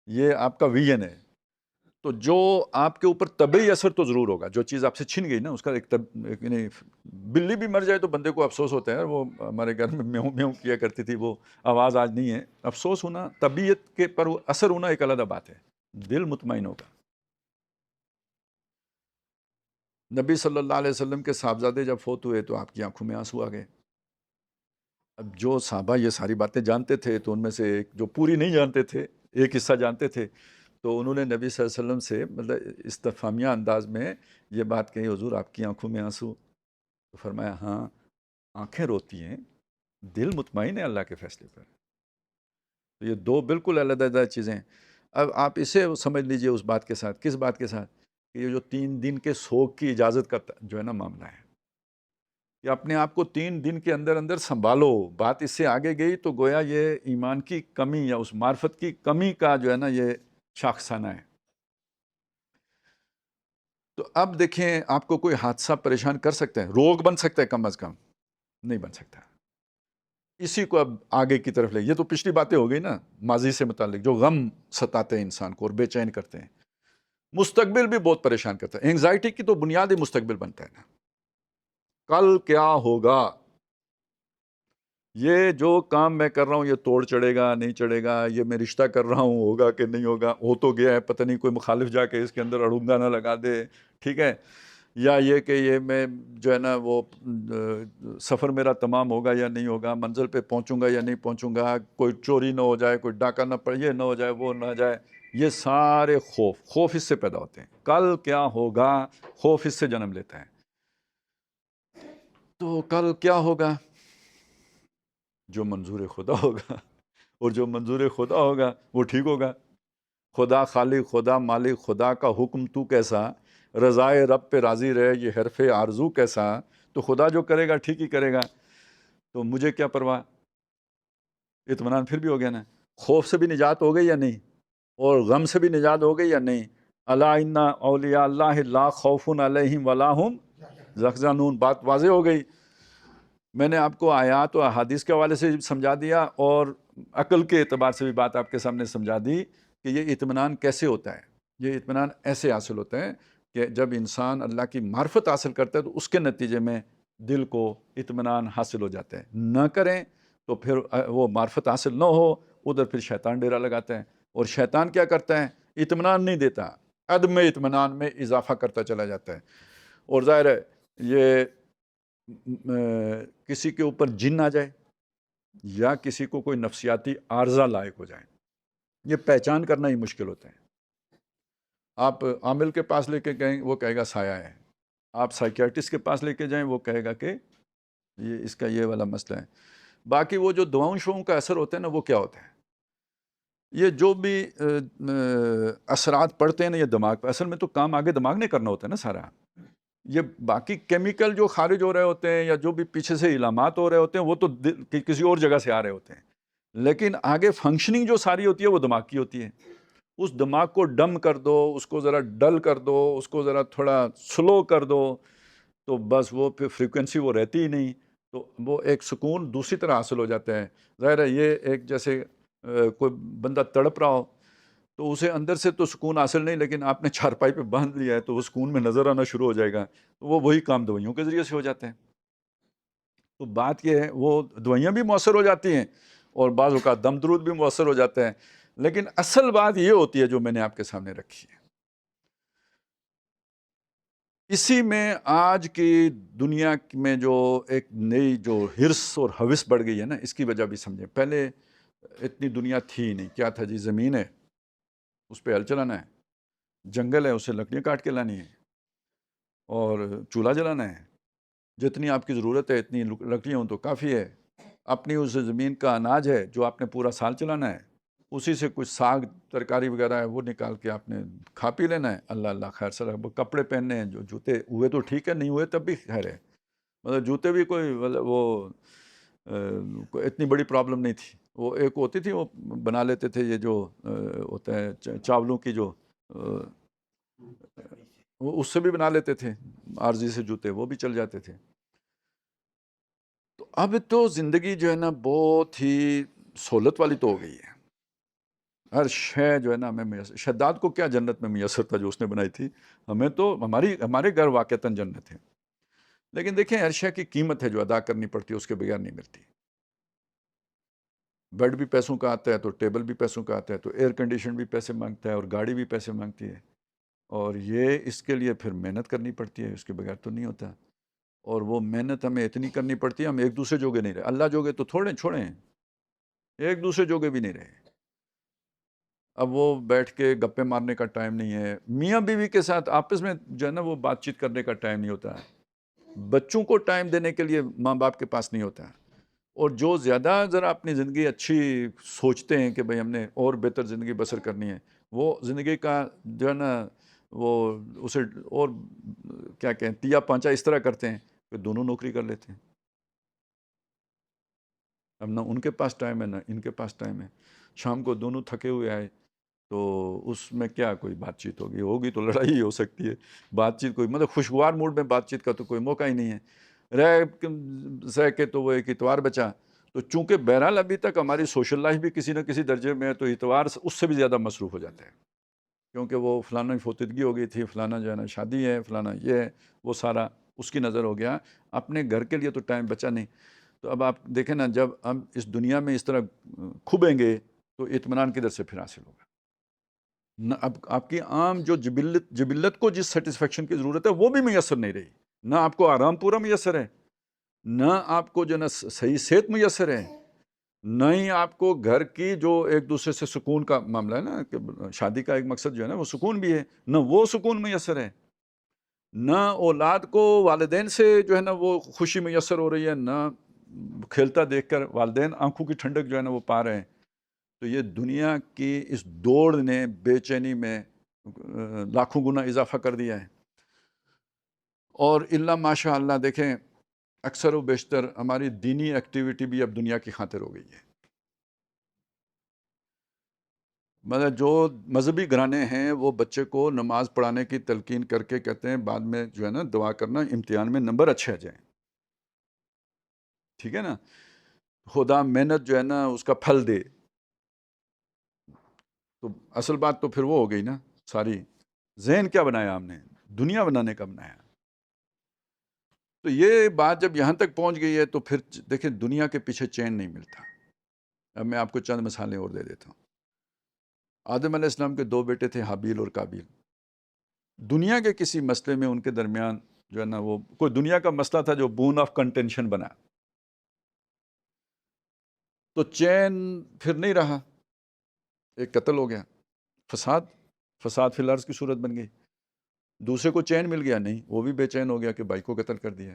یہ آپ کا ویژن ہے، تو جو آپ کے اوپر طبعی اثر تو ضرور ہوگا. جو چیز آپ سے چھن گئی نا، اس کا یعنی بلی بھی مر جائے تو بندے کو افسوس ہوتا ہے. وہ ہمارے گھر میں میوں میوں کیا کرتی تھی، وہ آواز آج نہیں ہے. افسوس ہونا، طبیعت کے پر اثر ہونا ایک علیحدہ بات ہے. دل مطمئن ہوگا. نبی صلی اللہ علیہ وسلم کے صاحبزادے جب فوت ہوئے تو آپ کی آنکھوں میں آنسو آ گئے. اب جو صحابہ یہ ساری باتیں جانتے تھے تو ان میں سے ایک جو پوری نہیں جانتے تھے، ایک حصہ جانتے تھے، تو انہوں نے نبی صلی اللہ علیہ وسلم سے مطلب استفہامیہ انداز میں یہ بات کہی، حضور آپ کی آنکھوں میں آنسو؟ تو فرمایا ہاں، آنکھیں روتی ہیں، دل مطمئن ہے اللہ کے فیصلے پر. تو یہ دو بالکل علیحدہ چیزیں ہیں. اب آپ اسے سمجھ لیجئے اس بات کے ساتھ. کس بات کے ساتھ؟ کہ یہ جو 3 دن کے سوگ کی اجازت کا جو ہے نا معاملہ ہے، کہ اپنے آپ کو 3 دن کے اندر اندر سنبھالو. بات اس سے آگے گئی تو گویا یہ ایمان کی کمی یا اس معرفت کی کمی کا جو ہے نا یہ شاخسانہ ہے. تو اب دیکھیں، آپ کو کوئی حادثہ پریشان کر سکتا ہے، روگ بن سکتا ہے، کم از کم نہیں بن سکتا. اسی کو اب آگے کی طرف لے. یہ تو پچھلی باتیں ہو گئی نا، ماضی سے متعلق جو غم ستاتے ہیں انسان کو اور بے چین کرتے ہیں. مستقبل بھی بہت پریشان کرتا ہے. انگزائٹی کی تو بنیاد ہی مستقبل بنتا ہے نا. کل کیا ہوگا، یہ جو کام میں کر رہا ہوں یہ توڑ چڑھے گا نہیں چڑھے گا، یہ میں رشتہ کر رہا ہوں ہوگا کہ نہیں ہوگا، ہو تو گیا ہے، پتہ نہیں کوئی مخالف جا کے اس کے اندر اڑنگا نہ لگا دے، ٹھیک ہے. یا یہ کہ یہ میں جو ہے نا وہ سفر میرا تمام ہوگا یا نہیں ہوگا، منزل پہ پہنچوں گا یا نہیں پہنچوں گا، کوئی چوری نہ ہو جائے، کوئی ڈاکہ نہ پڑے، یہ نہ ہو جائے، وہ نہ جائے. یہ سارے خوف اس سے پیدا ہوتے ہیں. کل کیا ہوگا، خوف اس سے جنم لیتا ہے. تو کل کیا ہوگا؟ جو منظور خدا ہوگا، اور جو منظور خدا ہوگا وہ ٹھیک ہوگا. خدا خالق، خدا مالک، خدا کا حکم تو کیسا، رضائے رب پہ راضی رہے یہ حرف آرزو کیسا، تو خدا جو کرے گا ٹھیک ہی کرے گا، تو مجھے کیا پرواہ، اطمینان پھر بھی ہو گیا نا. خوف سے بھی نجات ہو گئی یا نہیں، اور غم سے بھی نجات ہو گئی یا نہیں. الا ان اولیاء اللہ لا خوف علیہم ولا هم یحزنون. بات واضح ہو گئی. میں نے آپ کو آیات و احادیث کے حوالے سے سمجھا دیا، اور عقل کے اعتبار سے بھی بات آپ کے سامنے سمجھا دی کہ یہ اطمینان کیسے ہوتا ہے. یہ اطمینان ایسے حاصل ہوتا ہے کہ جب انسان اللہ کی معرفت حاصل کرتا ہے تو اس کے نتیجے میں دل کو اطمینان حاصل ہو جاتا ہے. نہ کریں تو پھر وہ معرفت حاصل نہ ہو، ادھر پھر شیطان ڈیرا لگاتا ہے. اور شیطان کیا کرتا ہے، اطمینان نہیں دیتا، عدم اطمینان میں اضافہ کرتا چلا جاتا ہے. اور ظاہر ہے یہ کسی کے اوپر جن آ جائے یا کسی کو کوئی نفسیاتی عارضہ لائق ہو جائے، یہ پہچان کرنا ہی مشکل ہوتا ہے. آپ عامل کے پاس لے کے گئیں وہ کہے گا سایہ ہے، آپ سائیکیٹرسٹ کے پاس لے کے جائیں وہ کہے گا کہ یہ اس کا یہ والا مسئلہ ہے. باقی وہ جو دواؤں شواؤں کا اثر ہوتا ہے نا، وہ کیا ہوتا ہے، یہ جو بھی اثرات پڑتے ہیں نا یہ دماغ پہ، اصل میں تو کام آگے دماغ نے کرنا ہوتا ہے نا سارا. یہ باقی کیمیکل جو خارج ہو رہے ہوتے ہیں یا جو بھی پیچھے سے علامات ہو رہے ہوتے ہیں وہ تو کسی اور جگہ سے آ رہے ہوتے ہیں، لیکن آگے فنکشننگ جو ساری ہوتی ہے وہ دماغ کی ہوتی ہے. اس دماغ کو ڈم کر دو، اس کو ذرا ڈل کر دو، اس کو ذرا تھوڑا سلو کر دو، تو بس وہ پھر فریکوینسی وہ رہتی ہی نہیں، تو وہ ایک سکون دوسری طرح حاصل ہو جاتا ہے. ظاہر ہے یہ ایک جیسے کوئی بندہ تڑپ رہا ہو تو اسے اندر سے تو سکون حاصل نہیں، لیکن آپ نے چارپائی پہ باندھ لیا ہے تو وہ سکون میں نظر آنا شروع ہو جائے گا. تو وہ وہی کام دوائیوں کے ذریعے سے ہو جاتے ہیں. تو بات یہ ہے وہ دوائیاں بھی مؤثر ہو جاتی ہیں اور بعض اوقات دم درود بھی مؤثر ہو جاتا ہے، لیکن اصل بات یہ ہوتی ہے جو میں نے آپ کے سامنے رکھی ہے. اسی میں آج کی دنیا میں جو ایک نئی جو حرص اور ہوس بڑھ گئی ہے نا، اس کی وجہ بھی سمجھیں. پہلے اتنی دنیا تھی نہیں، کیا تھا جی، زمین ہے اس پہ ہل چلانا ہے، جنگل ہے اسے لکڑیاں کاٹ کے لانی ہے، اور چولہا جلانا ہے. جتنی آپ کی ضرورت ہے اتنی لکڑیاں ہوں تو کافی ہے. اپنی اس زمین کا اناج ہے جو آپ نے پورا سال چلانا ہے، اسی سے کچھ ساگ ترکاری وغیرہ ہے وہ نکال کے آپ نے کھا پی لینا ہے. اللہ اللہ خیر سر. کپڑے پہننے ہیں، جو جوتے ہوئے تو ٹھیک ہے، نہیں ہوئے تب بھی خیر ہے. مطلب جوتے بھی کوئی وہ اتنی بڑی پرابلم نہیں تھی. وہ ایک ہوتی تھی وہ بنا لیتے تھے، یہ جو ہوتا ہے چاولوں کی جو وہ اس سے بھی بنا لیتے تھے عارضی سے جوتے، وہ بھی چل جاتے تھے. تو اب تو زندگی جو ہے نا بہت ہی سہولت والی تو ہو گئی ہے. ہر شے جو ہے نا ہمیں میسر. شداد کو کیا جنت میں میسر تھا جو اس نے بنائی تھی، ہمیں تو ہمارے گھر واقعتاً جنت ہے. لیکن دیکھیں ہر شے کی قیمت ہے جو ادا کرنی پڑتی ہے، اس کے بغیر نہیں ملتی. بیڈ بھی پیسوں کا آتا ہے تو ٹیبل بھی پیسوں کا آتا ہے، تو ایئر کنڈیشن بھی پیسے مانگتا ہے اور گاڑی بھی پیسے مانگتی ہے، اور یہ اس کے لیے پھر محنت کرنی پڑتی ہے، اس کے بغیر تو نہیں ہوتا. اور وہ محنت ہمیں اتنی کرنی پڑتی ہے ہم ایک دوسرے جوگے نہیں رہے. اللہ جوگے تو چھوڑیں ایک دوسرے جوگے بھی نہیں رہے. اب وہ بیٹھ کے گپے مارنے کا ٹائم نہیں ہے. میاں بیوی کے ساتھ آپس میں جو ہے نا وہ بات چیت کرنے کا ٹائم نہیں ہوتا. بچوں کو ٹائم دینے کے لیے ماں باپ کے پاس نہیں ہوتا. اور جو زیادہ ذرا اپنی زندگی اچھی سوچتے ہیں کہ بھئی ہم نے اور بہتر زندگی بسر کرنی ہے، وہ زندگی کا جو ہے نا وہ اسے اور کیا کہیں تیا پانچا اس طرح کرتے ہیں کہ دونوں نوکری کر لیتے ہیں. اب نہ ان کے پاس ٹائم ہے نہ ان کے پاس ٹائم ہے. شام کو دونوں تھکے ہوئے آئے تو اس میں کیا کوئی بات چیت ہوگی تو لڑائی ہی ہو سکتی ہے. بات چیت کوئی مطلب خوشگوار موڈ میں بات چیت کا تو کوئی موقع ہی نہیں ہے. رہ کے تو وہ ایک اتوار بچا. تو چونکہ بہرحال ابھی تک ہماری سوشل لائف بھی کسی نہ کسی درجے میں ہے، تو اتوار اس سے بھی زیادہ مصروف ہو جاتے ہیں، کیونکہ وہ فلانا فوتگی ہو گئی تھی، فلانا جو ہے نا شادی ہے، فلانا یہ ہے، وہ سارا اس کی نظر ہو گیا. اپنے گھر کے لیے تو ٹائم بچا نہیں. تو اب آپ دیکھیں نا جب ہم اس دنیا میں اس طرح کھبیں گے تو اطمینان کدھر سے پھر حاصل ہوگا. نہ اب آپ کی عام جو جبلت کو جس سیٹسفیکشن کی ضرورت ہے وہ بھی میسر نہیں رہی. نہ آپ کو آرام پورا میسر ہے، نہ آپ کو جو نا صحیح صحت میسر ہے، نہ ہی آپ کو گھر کی جو ایک دوسرے سے سکون کا معاملہ ہے نا کہ شادی کا ایک مقصد جو ہے نا وہ سکون بھی ہے، نہ وہ سکون میسر ہے، نہ اولاد کو والدین سے جو ہے نا وہ خوشی میسر ہو رہی ہے، نہ کھیلتا دیکھ کر والدین آنکھوں کی ٹھنڈک جو ہے نا وہ پا رہے ہیں. تو یہ دنیا کی اس دوڑ نے بے چینی میں لاکھوں گنا اضافہ کر دیا ہے. اور الا ماشاء اللہ دیکھیں اکثر و بیشتر ہماری دینی ایکٹیویٹی بھی اب دنیا کی خاطر ہو گئی ہے. مطلب جو مذہبی گھرانے ہیں وہ بچے کو نماز پڑھانے کی تلقین کر کے کہتے ہیں بعد میں جو ہے نا دعا کرنا امتحان میں نمبر اچھے آ جائیں. ٹھیک ہے نا, خدا محنت جو ہے نا اس کا پھل دے. تو اصل بات تو پھر وہ ہو گئی نا ساری. ذہن کیا بنایا ہم نے؟ دنیا بنانے کا بنایا. تو یہ بات جب یہاں تک پہنچ گئی ہے تو پھر دیکھیں دنیا کے پیچھے چین نہیں ملتا. اب میں آپ کو چند مثالیں اور دے دیتا ہوں. آدم علیہ السلام کے 2 بیٹے تھے, حابیل اور قابیل. دنیا کے کسی مسئلے میں ان کے درمیان جو ہے نا وہ کوئی دنیا کا مسئلہ تھا جو بون آف کنٹینشن بنا, تو چین پھر نہیں رہا. ایک قتل ہو گیا, فساد فی الارض کی صورت بن گئی. دوسرے کو چین مل گیا, نہیں وہ بھی بے چین ہو گیا کہ بھائی کو قتل کر دیا.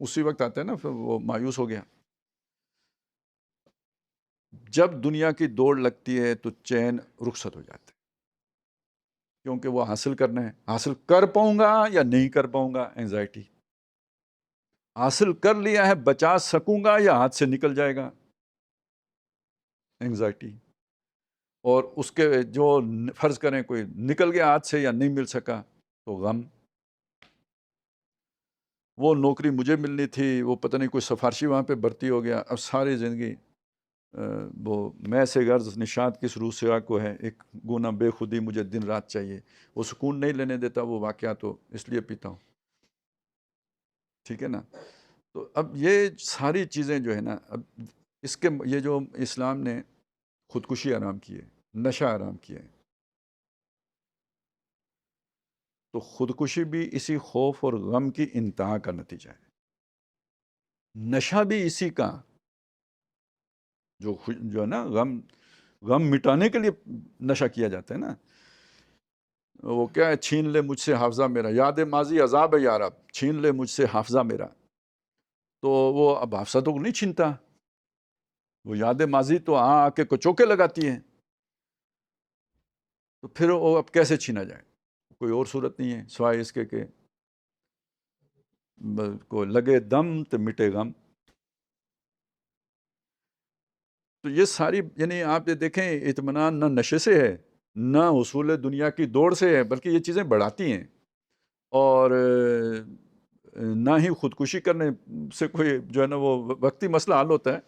اسی وقت آتا ہے نا پھر وہ مایوس ہو گیا. جب دنیا کی دوڑ لگتی ہے تو چین رخصت ہو جاتا ہے, کیونکہ وہ حاصل کرنا ہے. حاصل کر پاؤں گا یا نہیں کر پاؤں گا, اینزائٹی. حاصل کر لیا ہے بچا سکوں گا یا ہاتھ سے نکل جائے گا, اینگزائٹی. اور اس کے جو فرض کریں کوئی نکل گیا ہاتھ سے یا نہیں مل سکا تو غم. وہ نوکری مجھے ملنی تھی, وہ پتہ نہیں کوئی سفارشی وہاں پہ بھرتی ہو گیا. اب ساری زندگی وہ میں سے غرض نشاط کس روح سے کو ہے, ایک گونا بے خودی مجھے دن رات چاہیے. وہ سکون نہیں لینے دیتا وہ واقعہ, تو اس لیے پیتا ہوں. ٹھیک ہے نا. تو اب یہ ساری چیزیں جو ہے نا, اب اس کے یہ جو اسلام نے خودکشی حرام کی ہے, نشہ حرام کیا ہے, تو خودکشی بھی اسی خوف اور غم کی انتہا کا نتیجہ ہے. نشہ بھی اسی کا, جو ہے نا غم مٹانے کے لیے نشہ کیا جاتا ہے نا. وہ کیا ہے, چھین لے مجھ سے حافظہ میرا, یاد ماضی عذاب ہے یار, اب چھین لے مجھ سے حافظہ میرا. تو وہ اب حافظہ تو نہیں چھینتا, وہ یاد ماضی تو آ کے کچوکے لگاتی ہے. تو پھر وہ اب کیسے چھینا جائے؟ کوئی اور صورت نہیں ہے سوائے اس کے کہ کو لگے دم تو مٹے غم. تو یہ ساری یعنی آپ یہ دیکھیں اطمینان نہ نشے سے ہے نہ حصول دنیا کی دوڑ سے ہے, بلکہ یہ چیزیں بڑھاتی ہیں. اور نہ ہی خودکشی کرنے سے کوئی جو ہے نا وہ وقتی مسئلہ حل ہوتا ہے.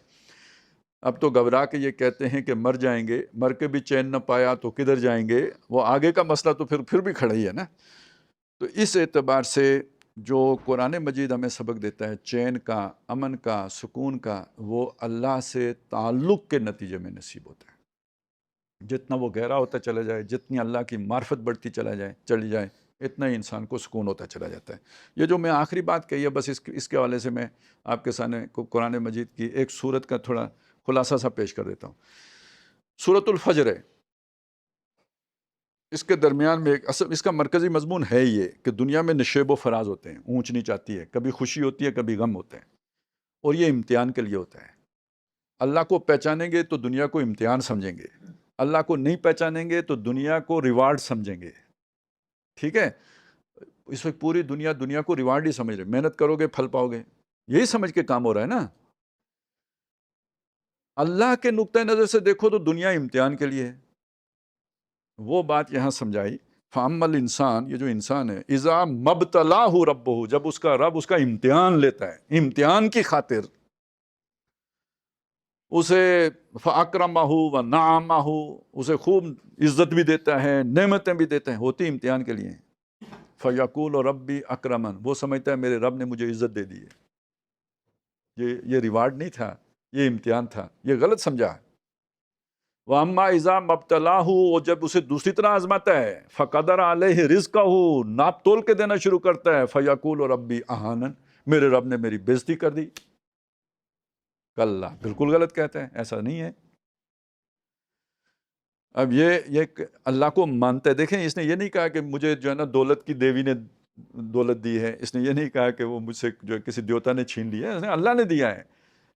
اب تو گھبرا کے یہ کہتے ہیں کہ مر جائیں گے, مر کے بھی چین نہ پایا تو کدھر جائیں گے, وہ آگے کا مسئلہ تو پھر بھی کھڑا ہی ہے نا. تو اس اعتبار سے جو قرآن مجید ہمیں سبق دیتا ہے چین کا, امن کا, سکون کا, وہ اللہ سے تعلق کے نتیجے میں نصیب ہوتا ہے. جتنا وہ گہرا ہوتا چلا جائے, جتنی اللہ کی معرفت بڑھتی چلی جائے, اتنا ہی انسان کو سکون ہوتا چلا جاتا ہے. یہ جو میں آخری بات کہی ہے بس اس کے حوالے سے میں آپ کے سامنے قرآن مجید کی ایک سورت کا تھوڑا خلاصہ سا پیش کر دیتا ہوں. سورۃ الفجر ہے, اس کے درمیان میں اس کا مرکزی مضمون ہے یہ کہ دنیا میں نشیب و فراز ہوتے ہیں, اونچ نیچ آتی ہے, کبھی خوشی ہوتی ہے کبھی غم ہوتے ہیں, اور یہ امتحان کے لیے ہوتا ہے. اللہ کو پہچانیں گے تو دنیا کو امتحان سمجھیں گے, اللہ کو نہیں پہچانیں گے تو دنیا کو ریوارڈ سمجھیں گے. ٹھیک ہے, اس وقت پوری دنیا کو ریوارڈ ہی سمجھ رہے, محنت کرو گے پھل پاؤ گے, یہی سمجھ کے کام ہو رہا ہے نا. اللہ کے نقطۂ نظر سے دیکھو تو دنیا امتحان کے لیے ہے. وہ بات یہاں سمجھائی, فَأَمَّا الْإِنسان, یہ جو انسان ہے, اِذَا مَبْتَلَاهُ رَبُّهُ, جب اس کا رب اس کا امتحان لیتا ہے, امتحان کی خاطر اسے فَأَكْرَمَهُ وَنَعَمَهُ, اسے خوب عزت بھی دیتا ہے, نعمتیں بھی دیتے ہیں, ہوتی امتحان کے لیے. فَيَقُولُ رَبِّي أَكْرَمَنِ, وہ سمجھتا ہے میرے رب نے مجھے عزت دے دی ہے. یہ ریوارڈ نہیں تھا, یہ امتحان تھا, یہ غلط سمجھا. وَأَمَّا إِذَا مَبْتَلَاهُ, اور جب اسے دوسری طرح آزماتا ہے, فَقَدَرَ عَلَيْهِ رِزْقَهُ, ناپ تول کے دینا شروع کرتا ہے, فَيَقُولُ رَبِّي أَهَانَنِ, میرے رب نے میری بےزتی کر دی. کلا, بالکل غلط کہتے ہیں, ایسا نہیں ہے. اب یہ اللہ کو مانتا ہے. دیکھیں اس نے یہ نہیں کہا کہ مجھے جو ہے نا دولت کی دیوی نے دولت دی ہے, اس نے یہ نہیں کہا کہ وہ مجھ سے جو کسی دیوتا نے چھین لی ہے, اس نے اللہ نے دیا ہے.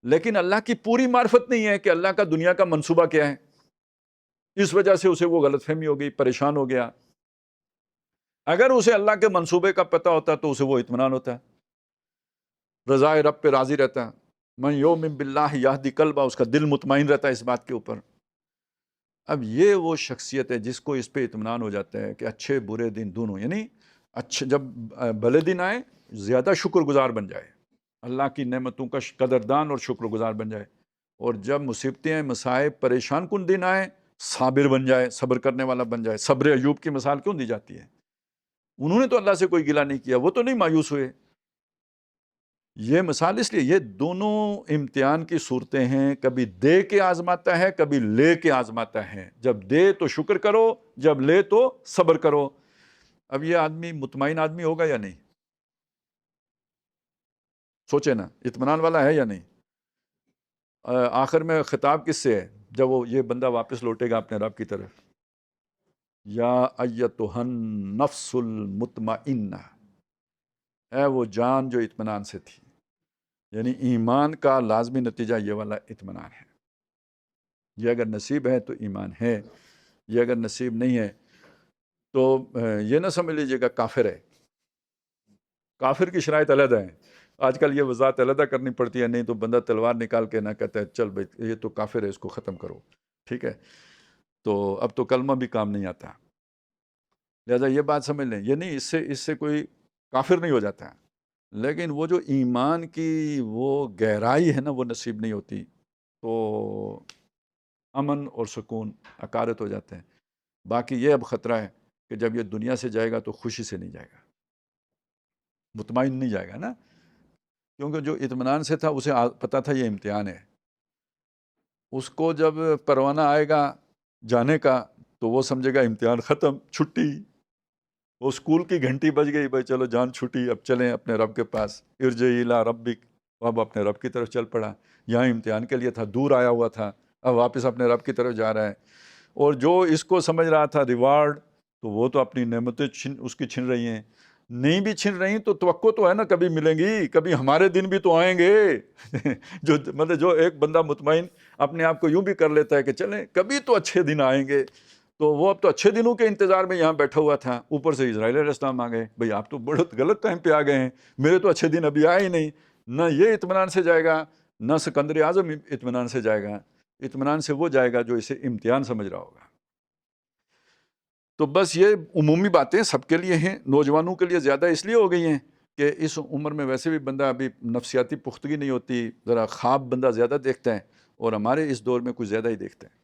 لیکن اللہ کی پوری معرفت نہیں ہے کہ اللہ کا دنیا کا منصوبہ کیا ہے. اس وجہ سے اسے وہ غلط فہمی ہو گئی, پریشان ہو گیا. اگر اسے اللہ کے منصوبے کا پتہ ہوتا تو اسے وہ اطمینان ہوتا ہے، رضائے رب پہ راضی رہتا ہے، من یؤمن باللہ یہدی قلبہ، اس کا دل مطمئن رہتا ہے اس بات کے اوپر۔ اب یہ وہ شخصیت ہے جس کو اس پہ اطمینان ہو جاتا ہے کہ اچھے برے دن دونوں، یعنی اچھے جب بھلے دن آئے زیادہ شکر گزار بن جائے، اللہ کی نعمتوں کا قدردان اور شکر گزار بن جائے، اور جب مصیبتیں مصائب پریشان کن دن آئے صابر بن جائے، صبر کرنے والا بن جائے۔ صبر ایوب کی مثال کیوں دی جاتی ہے؟ انہوں نے تو اللہ سے کوئی گلہ نہیں کیا، وہ تو نہیں مایوس ہوئے۔ یہ مثال اس لیے، یہ دونوں امتحان کی صورتیں ہیں، کبھی دے کے آزماتا ہے، کبھی لے کے آزماتا ہے۔ جب دے تو شکر کرو، جب لے تو صبر کرو۔ اب یہ آدمی مطمئن آدمی ہوگا یا نہیں؟ سوچے نا، اطمینان والا ہے یا نہیں؟ آخر میں خطاب کس سے ہے جب وہ یہ بندہ واپس لوٹے گا اپنے رب کی طرف؟ یا ایتھا النفس المطمئنہ، اے وہ جان جو اطمینان سے تھی۔ یعنی ایمان کا لازمی نتیجہ یہ والا اطمینان ہے۔ یہ اگر نصیب ہے تو ایمان ہے، یہ اگر نصیب نہیں ہے تو یہ نہ سمجھ لیجیے گا کافر ہے۔ کافر کی شرائط علیحدہ ہیں، آج کل یہ وضاحت علیحدہ کرنی پڑتی ہے، نہیں تو بندہ تلوار نکال کے نہ کہتا ہے چل بھائی یہ تو کافر ہے، اس کو ختم کرو، ٹھیک ہے؟ تو اب تو کلمہ بھی کام نہیں آتا، لہذا یہ بات سمجھ لیں، یہ نہیں اس سے کوئی کافر نہیں ہو جاتا، لیکن وہ جو ایمان کی وہ گہرائی ہے نا وہ نصیب نہیں ہوتی، تو امن اور سکون عکارت ہو جاتے ہیں۔ باقی یہ اب خطرہ ہے کہ جب یہ دنیا سے جائے گا تو خوشی سے نہیں جائے گا، مطمئن نہیں جائے گا نا، کیونکہ جو اطمینان سے تھا اسے پتہ تھا یہ امتحان ہے، اس کو جب پروانہ آئے گا جانے کا تو وہ سمجھے گا امتحان ختم، چھٹی، وہ اسکول کی گھنٹی بج گئی، بھائی چلو جان چھٹی، اب چلیں اپنے رب کے پاس، ارجعی الی ربک، اب اپنے رب کی طرف چل پڑا۔ یہاں امتحان کے لیے تھا، دور آیا ہوا تھا، اب واپس اپنے رب کی طرف جا رہا ہے۔ اور جو اس کو سمجھ رہا تھا ریوارڈ، تو وہ تو اپنی نعمتیں اس کی چھن رہی ہیں، نہیں بھی چھن رہی تو توقع تو ہے نا کبھی ملیں گی، کبھی ہمارے دن بھی تو آئیں گے۔ جو مطلب جو ایک بندہ مطمئن اپنے آپ کو یوں بھی کر لیتا ہے کہ چلیں کبھی تو اچھے دن آئیں گے، تو وہ اب تو اچھے دنوں کے انتظار میں یہاں بیٹھا ہوا تھا، اوپر سے اسرائیل علیہ السلام آ گئے، بھئی آپ تو بڑے غلط ٹائم پہ آ گئے ہیں، میرے تو اچھے دن ابھی آئے ہی نہیں۔ نہ یہ اطمینان سے جائے گا، نہ سکندر اعظم اطمینان سے جائے گا، اطمینان سے وہ جائے گا جو اسے امتحان سمجھ رہا ہوگا۔ تو بس یہ عمومی باتیں سب کے لیے ہیں، نوجوانوں کے لیے زیادہ اس لیے ہو گئی ہیں کہ اس عمر میں ویسے بھی بندہ ابھی نفسیاتی پختگی نہیں ہوتی، ذرا خواب بندہ زیادہ دیکھتا ہے، اور ہمارے اس دور میں کچھ زیادہ ہی دیکھتے ہیں،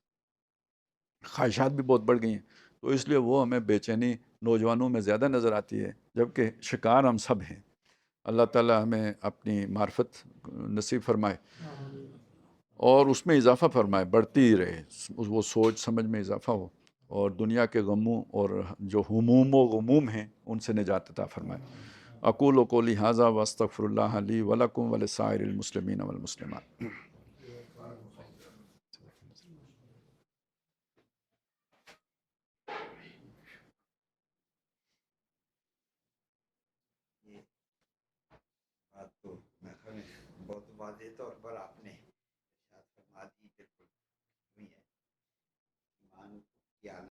خواہشات بھی بہت بڑھ گئی ہیں، تو اس لیے وہ ہمیں بے چینی نوجوانوں میں زیادہ نظر آتی ہے، جبکہ شکار ہم سب ہیں۔ اللہ تعالی ہمیں اپنی معرفت نصیب فرمائے اور اس میں اضافہ فرمائے، بڑھتی ہی رہے، وہ سوچ سمجھ میں اضافہ ہو، اور دنیا کے غموں اور جو ہموم و غموم ہیں ان سے نجات عطا فرمائے۔ اقول قولی ھذا واستغفر اللہ لی ولکم ولسائر المسلمین والمسلمات۔ یہ بات تو میں بہت واضح طور پر آپ نے ارشاد فرما دی، بالکل ہوئی ہے ایمان کی